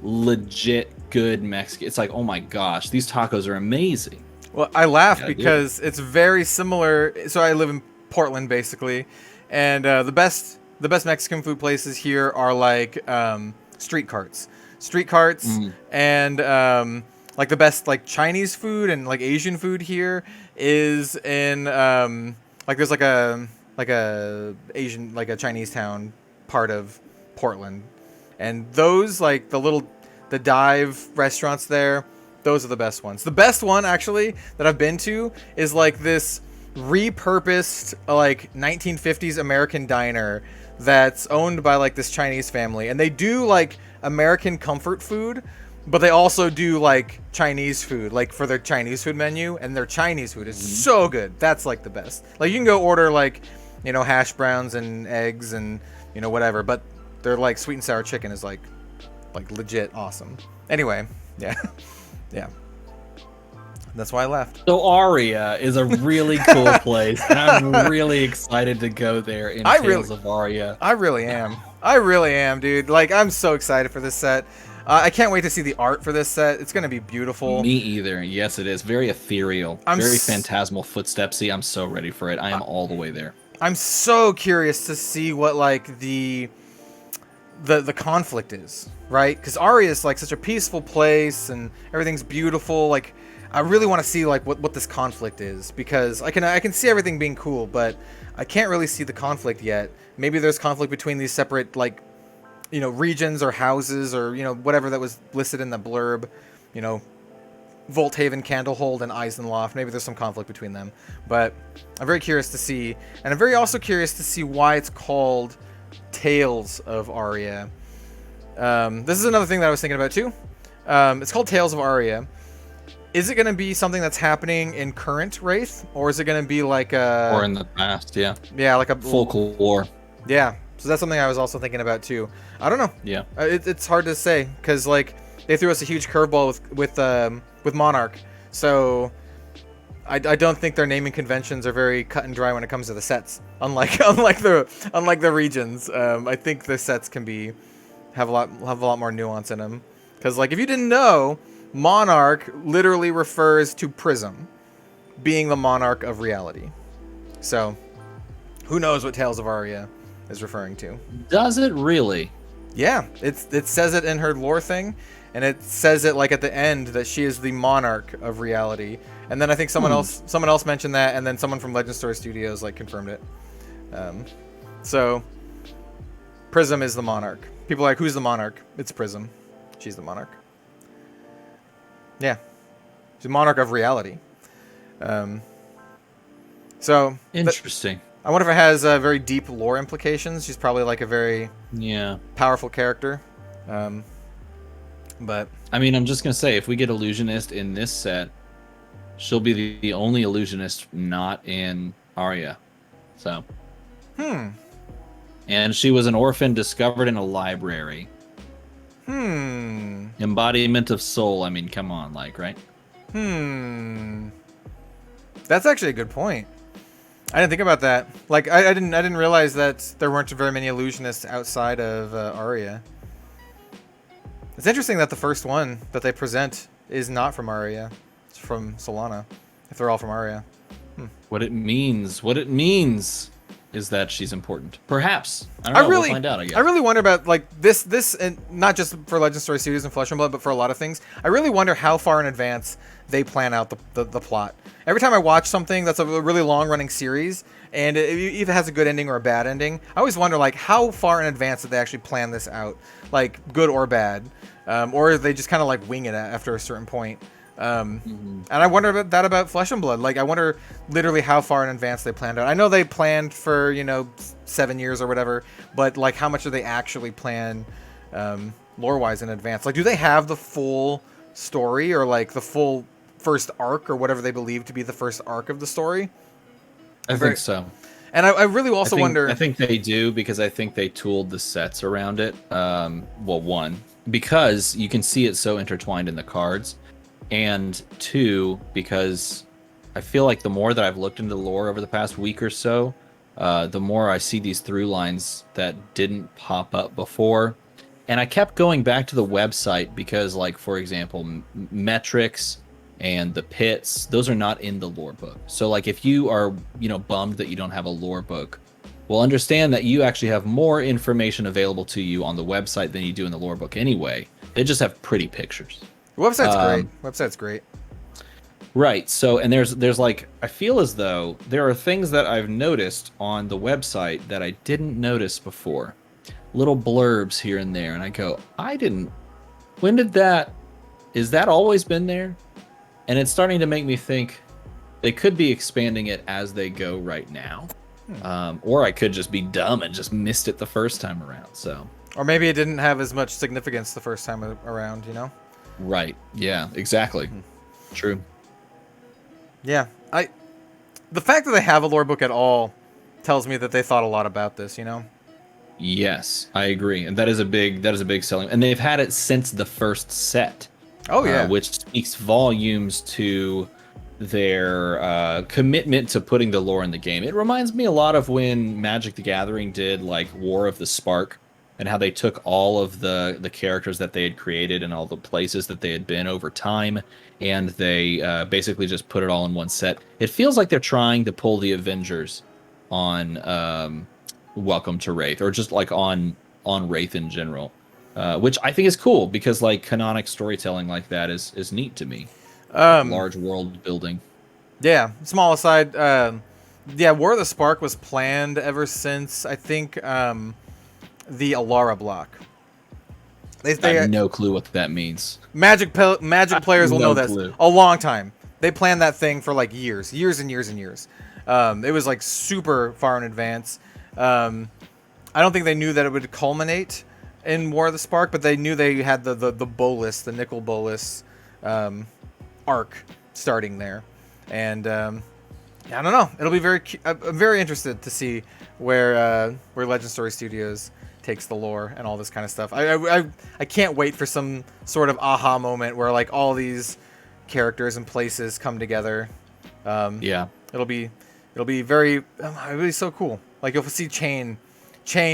legit good Mexican. It's like, oh my gosh, these tacos are amazing. Well, I laugh because it's very similar. So I live in Portland basically, and the best Mexican food places here are like street carts and like the best like Chinese food and like Asian food here is in like there's like a Asian, like a Chinese town part of Portland, and those like the dive restaurants there, those are the best ones. The best one actually that I've been to is like this repurposed like 1950s American diner that's owned by like this Chinese family, and they do like American comfort food, but they also do like Chinese food, like for their Chinese food menu, and their Chinese food is so good. That's like the best. Like you can go order like, you know, hash browns and eggs and, you know, whatever, but their like sweet and sour chicken is like legit awesome. Anyway, yeah. That's why I left. So ARIA is a really cool place, and I'm really excited to go there in Tales of ARIA. I really am, dude. Like, I'm so excited for this set. I can't wait to see the art for this set. It's going to be beautiful. Me either. Yes, it is. Very ethereal. Very phantasmal, footstepsy. I'm so ready for it. I am all the way there. I'm so curious to see what, like, the conflict is, right? Because ARIA is, like, such a peaceful place, and everything's beautiful. Like, I really want to see like what this conflict is, because I can see everything being cool, but I can't really see the conflict yet. Maybe there's conflict between these separate, like, you know, regions or houses, or, you know, whatever that was listed in the blurb, you know, Volthaven, Candlehold, and Eisenloft. Maybe there's some conflict between them, but I'm very curious to see, and I'm very also curious to see why it's called Tales of Aria. This is another thing that I was thinking about too. It's called Tales of Aria. Is it going to be something that's happening in current Wraith, or is it going to be like a... Or in the past, yeah. Yeah, like a... Folklore. Yeah, so that's something I was also thinking about too. I don't know. Yeah. It's hard to say, because like they threw us a huge curveball with Monarch, so I don't think their naming conventions are very cut and dry when it comes to the sets. Unlike the regions, I think the sets can have a lot more nuance in them. Because like if you didn't know, Monarch literally refers to Prism being the monarch of reality. So who knows what Tales of Aria is referring to? Does it really? Yeah, it says it in her lore thing, and it says it like at the end that she is the monarch of reality. And then I think someone else mentioned that, and then someone from Legend Story Studios like confirmed it. So Prism is the monarch. People are like, who's the monarch? It's Prism. She's the monarch. Yeah, she's the monarch of reality. So interesting. I wonder if it has very deep lore implications. She's probably like a very powerful character. But I mean, I'm just gonna say, if we get Illusionist in this set, she'll be the only Illusionist not in Aria. So. And she was an orphan discovered in a library. Embodiment of soul. I mean, come on, like, right? That's actually a good point. I didn't think about that. Like, I didn't realize that there weren't very many illusionists outside of Aria. It's interesting that the first one that they present is not from Aria. It's from Solana. If they're all from Aria. What it means is that she's important. Perhaps. I don't know. We'll find out, I guess. I really wonder about like this, and not just for Legend Story Studios and Flesh and Blood, but for a lot of things. I really wonder how far in advance they plan out the plot. Every time I watch something that's a really long running series, and it either has a good ending or a bad ending, I always wonder like how far in advance did they actually plan this out, like good or bad, or they just kind of like wing it after a certain point. And I wonder about Flesh and Blood. Like, I wonder literally how far in advance they planned out. I know they planned for, you know, 7 years or whatever, but like how much do they actually plan lore-wise in advance? Like, do they have the full story, or like the full first arc, or whatever they believe to be the first arc of the story? I think so. And I really also wonder... I think they do, because I think they tooled the sets around it. Well, one, because you can see it so intertwined in the cards. And two, because I feel like the more that I've looked into the lore over the past week or so, the more I see these through lines that didn't pop up before. And I kept going back to the website because, like, for example, metrics and the pits, those are not in the lore book. So, like, if you are, you know, bummed that you don't have a lore book, well, understand that you actually have more information available to you on the website than you do in the lore book anyway. They just have pretty pictures. The website's great. Website's great. Right. So, and there's like, I feel as though there are things that I've noticed on the website that I didn't notice before. Little blurbs here and there. And I go, when did is that always been there? And it's starting to make me think they could be expanding it as they go right now. Or I could just be dumb and just missed it the first time around. So. Or maybe it didn't have as much significance the first time around, you know? Right. Yeah, exactly. True. Yeah. The fact that they have a lore book at all tells me that they thought a lot about this, you know? Yes, I agree. And that is a big selling. And they've had it since the first set. Oh yeah. Which speaks volumes to their commitment to putting the lore in the game. It reminds me a lot of when Magic the Gathering did like War of the Spark, and how they took all of the characters that they had created and all the places that they had been over time, and they basically just put it all in one set. It feels like they're trying to pull the Avengers on Welcome to Wraith, or just like on Wraith in general, which I think is cool, because like canonic storytelling like that is neat to me. Large world building. Yeah, small aside. Yeah, War of the Spark was planned ever since, I think, the Alara block. I have no clue what that means. Magic players will know this. Clue. A long time. They planned that thing for like years and years and years. It was like super far in advance. I don't think they knew that it would culminate in War of the Spark, but they knew they had the bolus, the nickel bolus arc starting there. And I don't know. It'll be I'm very interested to see where Legend Story Studios takes the lore and all this kind of stuff. I can't wait for some sort of aha moment where like all these characters and places come together. Yeah, it'll be so cool. Like you'll see Chain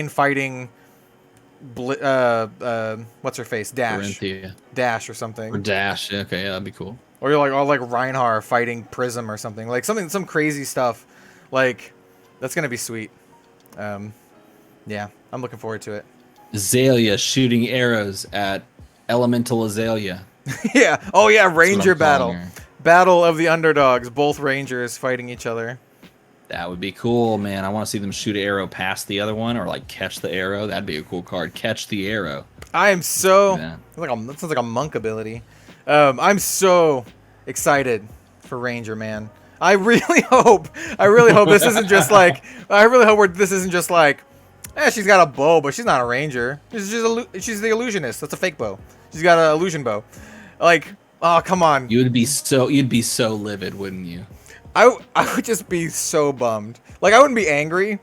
fighting what's her face, Dash or something. Or Dash. Okay, yeah, that'd be cool. Or you're like Reinhardt fighting Prism or something. Like some crazy stuff. Like that's gonna be sweet. Yeah, I'm looking forward to it. Azalea shooting arrows at Elemental Azalea. Yeah. Oh yeah, Ranger battle. Battle of the underdogs. Both Rangers fighting each other. That would be cool, man. I want to see them shoot an arrow past the other one, or like catch the arrow. That'd be a cool card. Catch the arrow. I am so. That sounds like a monk ability. I'm so excited for Ranger, man. I really hope this isn't just like. This isn't just like. She's got a bow, but she's not a ranger. She's the illusionist. That's a fake bow. She's got an illusion bow. Like, oh come on. You'd be so livid, wouldn't you? I would just be so bummed. Like I wouldn't be angry,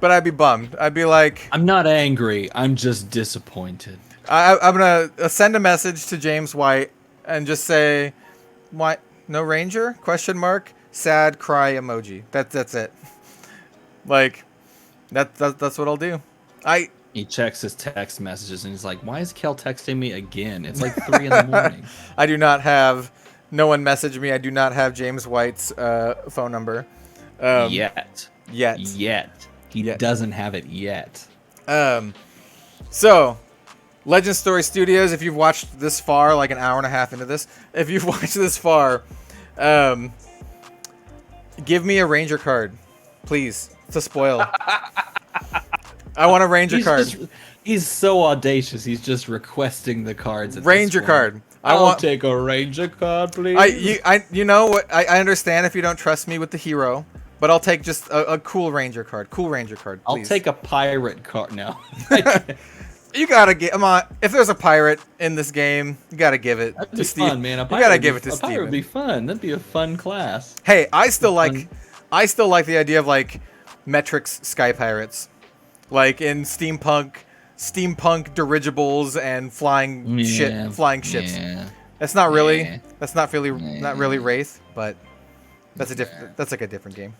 but I'd be bummed. I'd be like, I'm not angry. I'm just disappointed. I'm gonna send a message to James White and just say, "Why no ranger?" Question mark. Sad cry emoji. That's it. Like. That's what I'll do. He checks his text messages and he's like, "Why is Kel texting me again? It's like 3 in the morning." I do not have. No one messaged me. I do not have James White's phone number. Yet. He Yet. doesn't have it yet. So, Legend Story Studios. If you've watched this far, like an hour and a half into this, if you've watched this far, give me a Ranger card, please. It's a spoil. I want a Ranger card. He's so audacious. He's just requesting the cards. Ranger card. I'll take a Ranger card, please. You know what? I understand if you don't trust me with the hero, but I'll take just a cool Ranger card. Cool Ranger card, please. I'll take a pirate card now. You gotta get. Come on. If there's a pirate in this game, you gotta give it to Steve. Fun, man. You gotta give it to Steve. A pirate would be fun. That'd be a fun class. Hey, I still like the idea of like Metrix Sky Pirates, like in steampunk dirigibles and flying ships. Yeah. That's not really not really Wraith, but that's like a different game.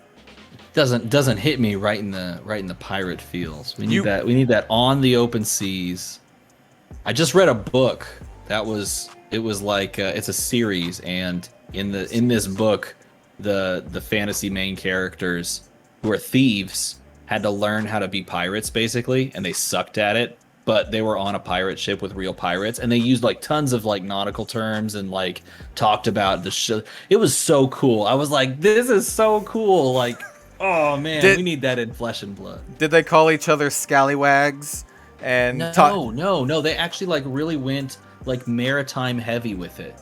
Doesn't hit me right in the pirate feels. We need that on the open seas. I just read a book it was like it's a series, and in this book the fantasy main characters who are thieves had to learn how to be pirates basically, and they sucked at it, but they were on a pirate ship with real pirates, and they used like tons of like nautical terms and like talked about the ship. It was so cool. I was like, this is so cool. Like, oh man, we need that in Flesh and Blood. Did they call each other scallywags? And no, they actually like really went like maritime heavy with it.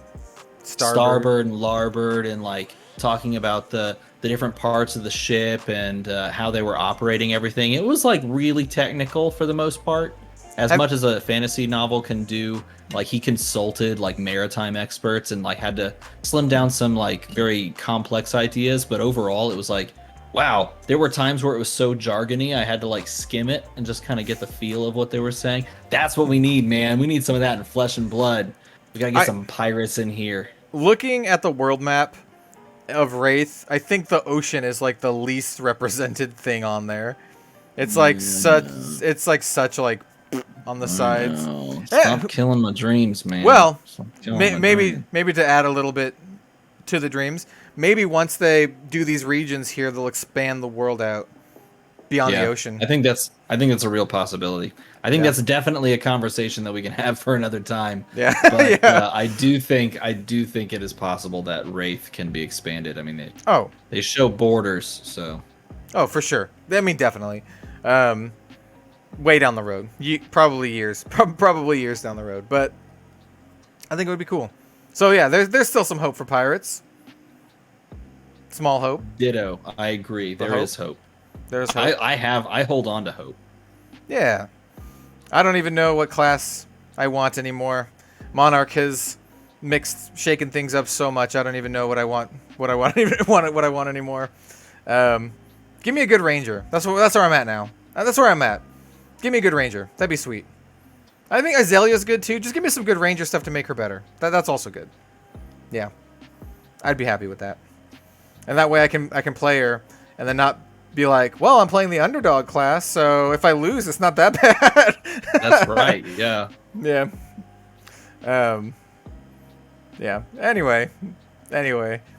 Starboard and larboard, and like talking about the different parts of the ship and how they were operating everything. It was like really technical for the most part, as much as a fantasy novel can do. Like he consulted like maritime experts and like had to slim down some like very complex ideas, but overall it was like, wow, there were times where it was so jargony I had to like skim it and just kind of get the feel of what they were saying. That's what we need, man. We need some of that in Flesh and Blood. We gotta get some pirates in here. Looking at the world map of Wraith, I think the ocean is like the least represented thing on there. It's like such like on the sides. Stop killing my dreams, man. Well, maybe to add a little bit to the dreams, maybe once they do these regions here, they'll expand the world out beyond Yeah, the ocean. I think that's a real possibility. I think that's definitely a conversation that we can have for another time. Yeah. But Yeah. I do think it is possible that Wraith can be expanded. I mean, Oh, they show borders, so oh, for sure. I mean, definitely. Way down the road. Probably years. Probably years down the road. But I think it would be cool. So yeah, there's still some hope for pirates. Small hope. ditto. I agree. There is hope. There's hope. I hold on to hope. Yeah. I don't even know what class I want anymore. Monarch has shaken things up so much. I don't even know what I want. What I want anymore. Give me a good ranger. That's where I'm at now. That's where I'm at. Give me a good ranger. That'd be sweet. I think Azalea's good too. Just give me some good ranger stuff to make her better. That's also good. Yeah. I'd be happy with that. And that way I can play her and then not be like, well, I'm playing the underdog class, so if I lose, it's not that bad. That's right. Yeah. Yeah. Yeah. Anyway,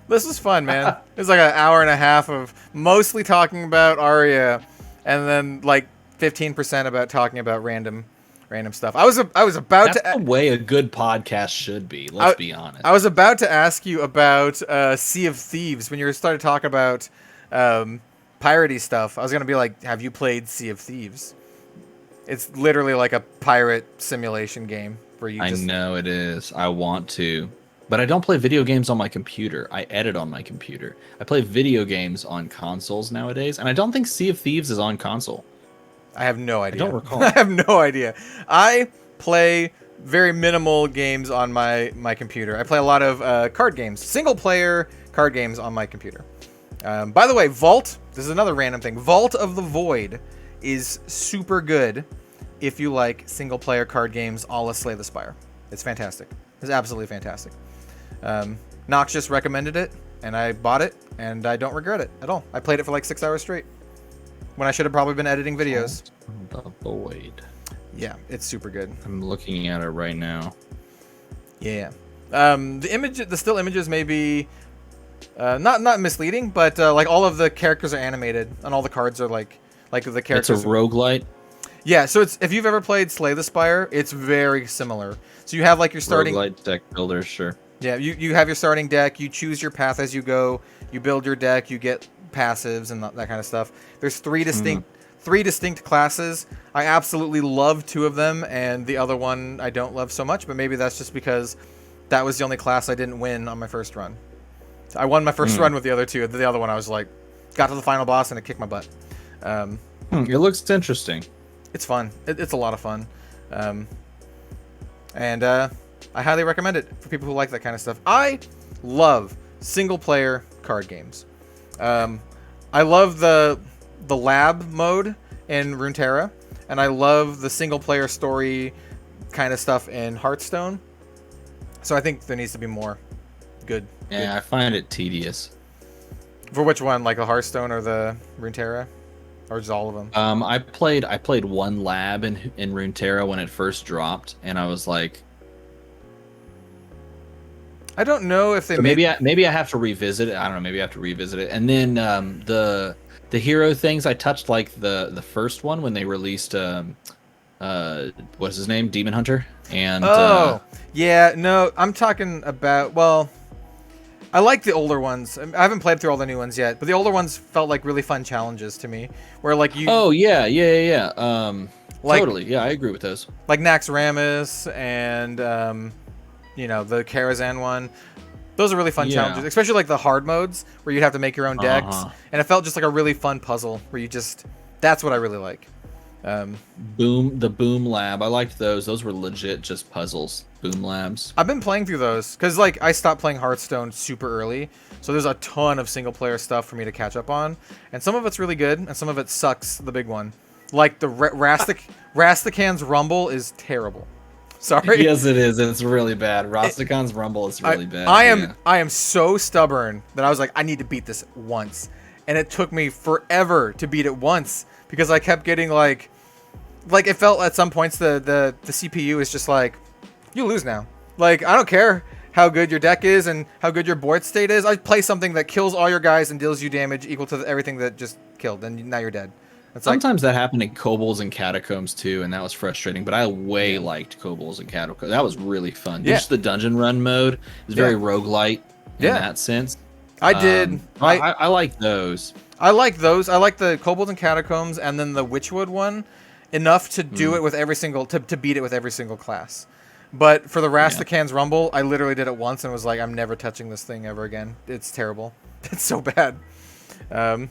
this was fun, man. It was like an hour and a half of mostly talking about ARIA, and then like 15% about talking about random stuff. I was about That's the way a good podcast should be. Let's be honest. I was about to ask you about Sea of Thieves when you started talking about piratey stuff. I was gonna be like, have you played Sea of Thieves? It's literally like a pirate simulation game where you. I know it is. I want to, but I don't play video games on my computer. I edit on my computer. I play video games on consoles nowadays, and I don't think Sea of Thieves is on console. I have no idea. I don't recall. I have no idea. I play very minimal games on my computer. I play a lot of card games, single player card games on my computer. By the way, Vault, this is another random thing. Vault of the Void is super good if you like single player card games a la Slay the Spire. It's fantastic. It's absolutely fantastic. Nox just recommended it, and I bought it, and I don't regret it at all. I played it for like 6 hours straight when I should have probably been editing videos. The Void. Yeah, it's super good. I'm looking at it right now. Yeah. The still images may be not misleading, but like all of the characters are animated, and all the cards are like the characters. It's a roguelite. Yeah, so it's if you've ever played Slay the Spire, it's very similar. So you have like your starting roguelite deck builder, sure. Yeah, you have your starting deck. You choose your path as you go. You build your deck. You get passives and that kind of stuff. There's three distinct classes. I absolutely love 2 of them, and the other one I don't love so much. But maybe that's just because that was the only class I didn't win on my first run. I won my first run with the other 2. The other one I was like, got to the final boss and it kicked my butt. It looks interesting. It's fun. It's a lot of fun, and I highly recommend it for people who like that kind of stuff. I love single player card games. I love the lab mode in Runeterra, and I love the single player story kind of stuff in Hearthstone. So I think there needs to be more good. Yeah, I find it tedious. For which one, like the Hearthstone or the Runeterra, or just all of them? I played one lab in Runeterra when it first dropped, and I was like, I don't know if they maybe I have to revisit it. I don't know. Maybe I have to revisit it. And then the hero things I touched like the first one when they released what's his name, Demon Hunter, and yeah, no, I'm talking about, well, I like the older ones. I haven't played through all the new ones yet, but the older ones felt like really fun challenges to me, where like you. Oh yeah. Like, totally. Yeah, I agree with those. Like Naxxramas and the Karazhan one. Those are really fun challenges, especially like the hard modes where you'd have to make your own decks, and it felt just like a really fun puzzle where you just. That's what I really like. The Boom Lab. I liked those. Those were legit just puzzles. Boom Labs. I've been playing through those because like I stopped playing Hearthstone super early, so there's a ton of single player stuff for me to catch up on, and some of it's really good and some of it sucks. The big one, like the Rastakhan's Rumble, is terrible. Sorry. Yes, it is. It's really bad. Rastakhan's Rumble is really bad. I am so stubborn that I was like, I need to beat this once, and it took me forever to beat it once because I kept getting like it felt at some points the CPU is just like, you lose now. Like, I don't care how good your deck is and how good your board state is. I play something that kills all your guys and deals you damage equal to everything that just killed, and now you're dead. Sometimes that happened in Kobolds and Catacombs too, and that was frustrating. But I liked Kobolds and Catacombs. That was really fun. Yeah. Just the dungeon run mode is very roguelite in that sense. I did. I like those. I like those. I like the Kobolds and Catacombs, and then the Witchwood one enough to do it with every single to beat it with every single class. But for the Rastakhan's Rumble, I literally did it once and was like, I'm never touching this thing ever again. It's terrible. It's so bad. I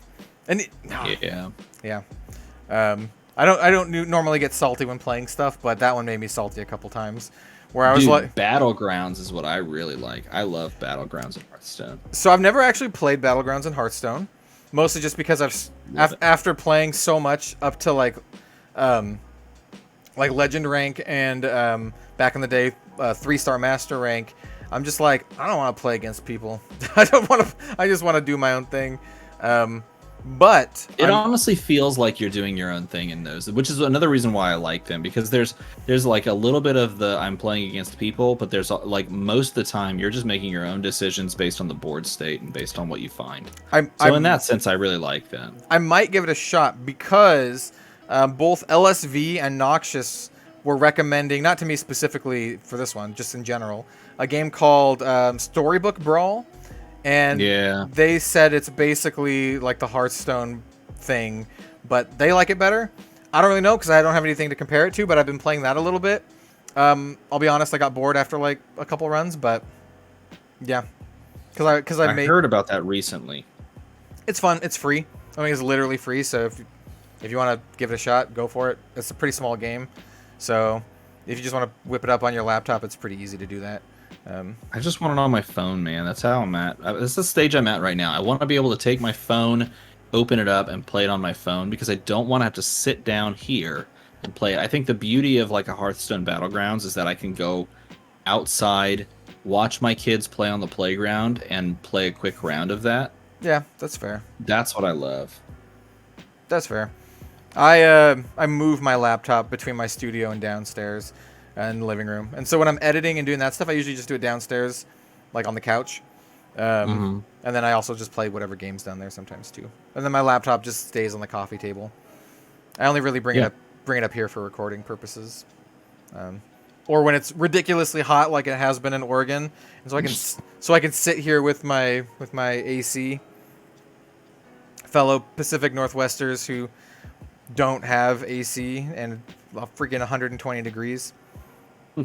don't normally get salty when playing stuff, but that one made me salty a couple times. Where I was like, Battlegrounds is what I really like. I love Battlegrounds in Hearthstone. So I've never actually played Battlegrounds in Hearthstone, mostly just because after playing so much up to like Legend rank and back in the day 3-star Master rank, I'm just like, I don't want to play against people. I just want to do my own thing. But it honestly feels like you're doing your own thing in those, which is another reason why I like them, because there's like a little bit of the I'm playing against people, but there's like most of the time you're just making your own decisions based on the board state and based on what you find. In that sense, I really like them. I might give it a shot because both LSV and Noxious were recommending, not to me specifically for this one, just in general, a game called Storybook Brawl. And they said it's basically like the Hearthstone thing, but they like it better. I don't really know because I don't have anything to compare it to, but I've been playing that a little bit. I'll be honest, I got bored after like a couple runs, but yeah. Because I heard about that recently. It's fun. It's free. I mean, it's literally free, so if you want to give it a shot, go for it. It's a pretty small game, so if you just want to whip it up on your laptop, it's pretty easy to do that. I just want it on my phone, man. That's how I'm at. This is the stage I'm at right now. I want to be able to take my phone, open it up, and play it on my phone because I don't want to have to sit down here and play it. I think the beauty of like a Hearthstone Battlegrounds is that I can go outside, watch my kids play on the playground, and play a quick round of that. Yeah, that's fair. That's what I love. That's fair. I move my laptop between my studio and downstairs and the living room. And so when I'm editing and doing that stuff, I usually just do it downstairs, like on the couch. And then I also just play whatever games down there sometimes too. And then my laptop just stays on the coffee table. I only really bring it up here for recording purposes. Or when it's ridiculously hot like it has been in Oregon. And so I can sit here with my AC. Fellow Pacific Northwesters who don't have AC and freaking 120 degrees.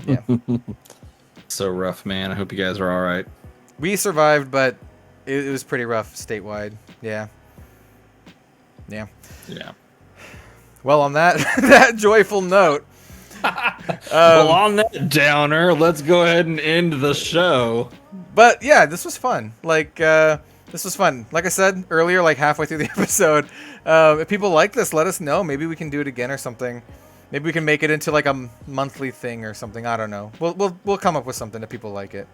Yeah. So rough, man. I hope you guys are all right. We survived, but it was pretty rough statewide. Yeah. Well, on that joyful note. Well, on that downer, let's go ahead and end the show. But yeah, this was fun. This was fun. Like I said earlier, like halfway through the episode, if people like this, let us know. Maybe we can do it again or something. Maybe we can make it into like a monthly thing or something. I don't know. We'll come up with something if people like it.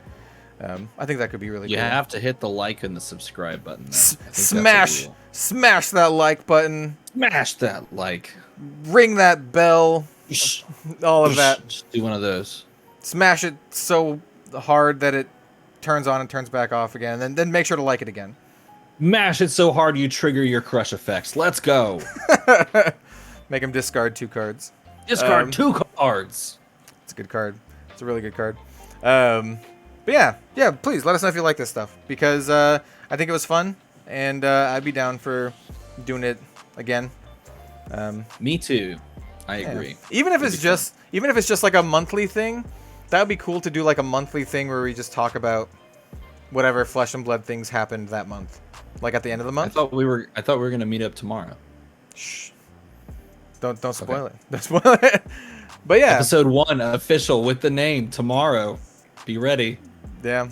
I think that could be really cool. You have to hit the like and the subscribe button. Smash that like button. Smash that like. Ring that bell. All of that. Just do one of those. Smash it so hard that it turns on and turns back off again. And then make sure to like it again. Mash it so hard you trigger your crush effects. Let's go. Make him discard 2 cards. Discard 2 cards. It's a good card. It's a really good card. But yeah, please let us know if you like this stuff because I think it was fun and I'd be down for doing it again. Me too. I agree. Even if it's just like a monthly thing, that would be cool to do like a monthly thing where we just talk about whatever Flesh and Blood things happened that month, like at the end of the month. I thought we were gonna meet up tomorrow. Shh. Don't spoil it. Don't spoil it. But yeah. Episode 1 official with the name tomorrow. Be ready. Yeah.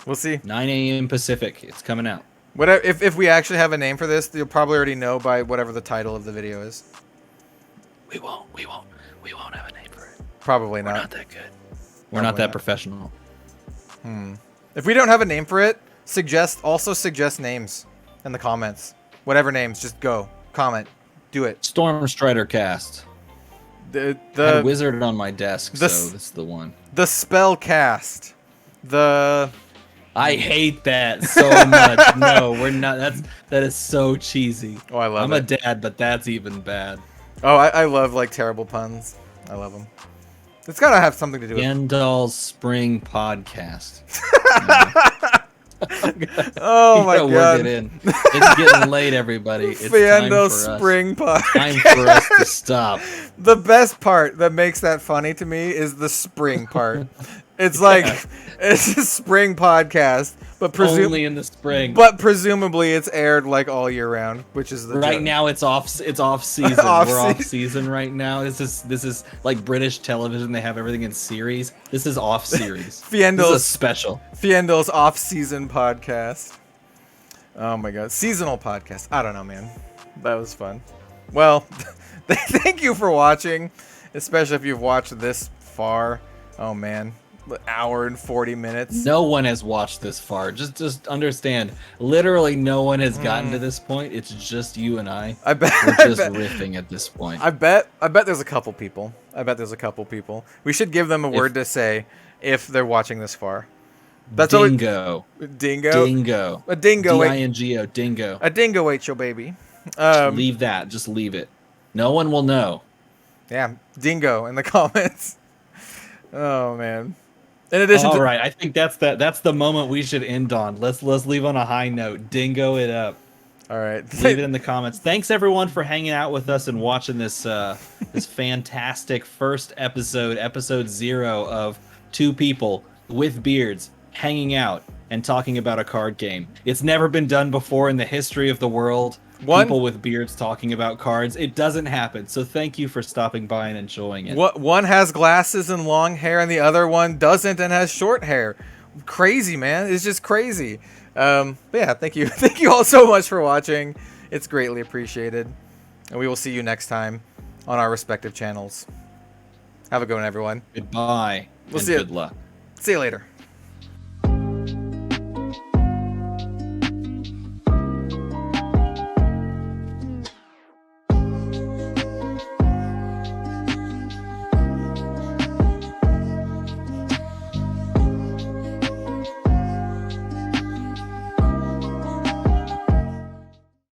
We'll see. 9 a.m. Pacific. It's coming out. Whatever. If we actually have a name for this, you'll probably already know by whatever the title of the video is. We won't have a name for it. Probably not. We're not that good. We're not that professional. If we don't have a name for it, suggest names in the comments. Whatever names, just go. Comment. Do it. Storm Strider Cast. The I had Wizard on my desk, so this is the one. The Spell Cast. The I hate that so much. No, we're not. That is so cheesy. Oh, I love I'm it. a dad, but that's even bad. Oh, I love like terrible puns. I love them. It's gotta have something to do with Yandal's Spring Podcast. Oh my god! Work it in. It's getting late, everybody. It's Fiendo time for Spring Podcast. Time for us to stop. The best part that makes that funny to me is the spring part. It's like it's a spring podcast, but Only in the spring. But presumably it's aired like all year round, which is the right joke. now it's off season. We're off season right now. This is like British television. They have everything in series. This is off series. This is a special. Fiendo's off season podcast. Oh my god, seasonal podcast. I don't know, man. That was fun. Well, thank you for watching, especially if you've watched this far. Oh man. Hour and 40 minutes. No one has watched this far. Just understand. Literally, no one has gotten to this point. It's just you and I. I bet we're just riffing at this point. I bet there's a couple people. We should give them a word to say if they're watching this far. That's dingo. Dingo. Dingo. A dingo. D-I-N-G-O. Dingo. A dingo ate your baby. Leave that. Just leave it. No one will know. Yeah, dingo in the comments. Oh man. In addition all right, I think that's the moment we should end on. Let's leave on a high note. Dingo it up. All right. Leave it in the comments. Thanks everyone for hanging out with us and watching this this fantastic first episode 0 of two people with beards hanging out and talking about a card game. It's never been done before in the history of the world. People with beards talking about cards. It doesn't happen. So thank you for stopping by and enjoying it. One has glasses and long hair, and the other one doesn't and has short hair. Crazy, man. It's just crazy. But yeah, thank you. Thank you all so much for watching. It's greatly appreciated. And we will see you next time on our respective channels. Have a good one, everyone. Goodbye. We'll see you. Good luck. See you later.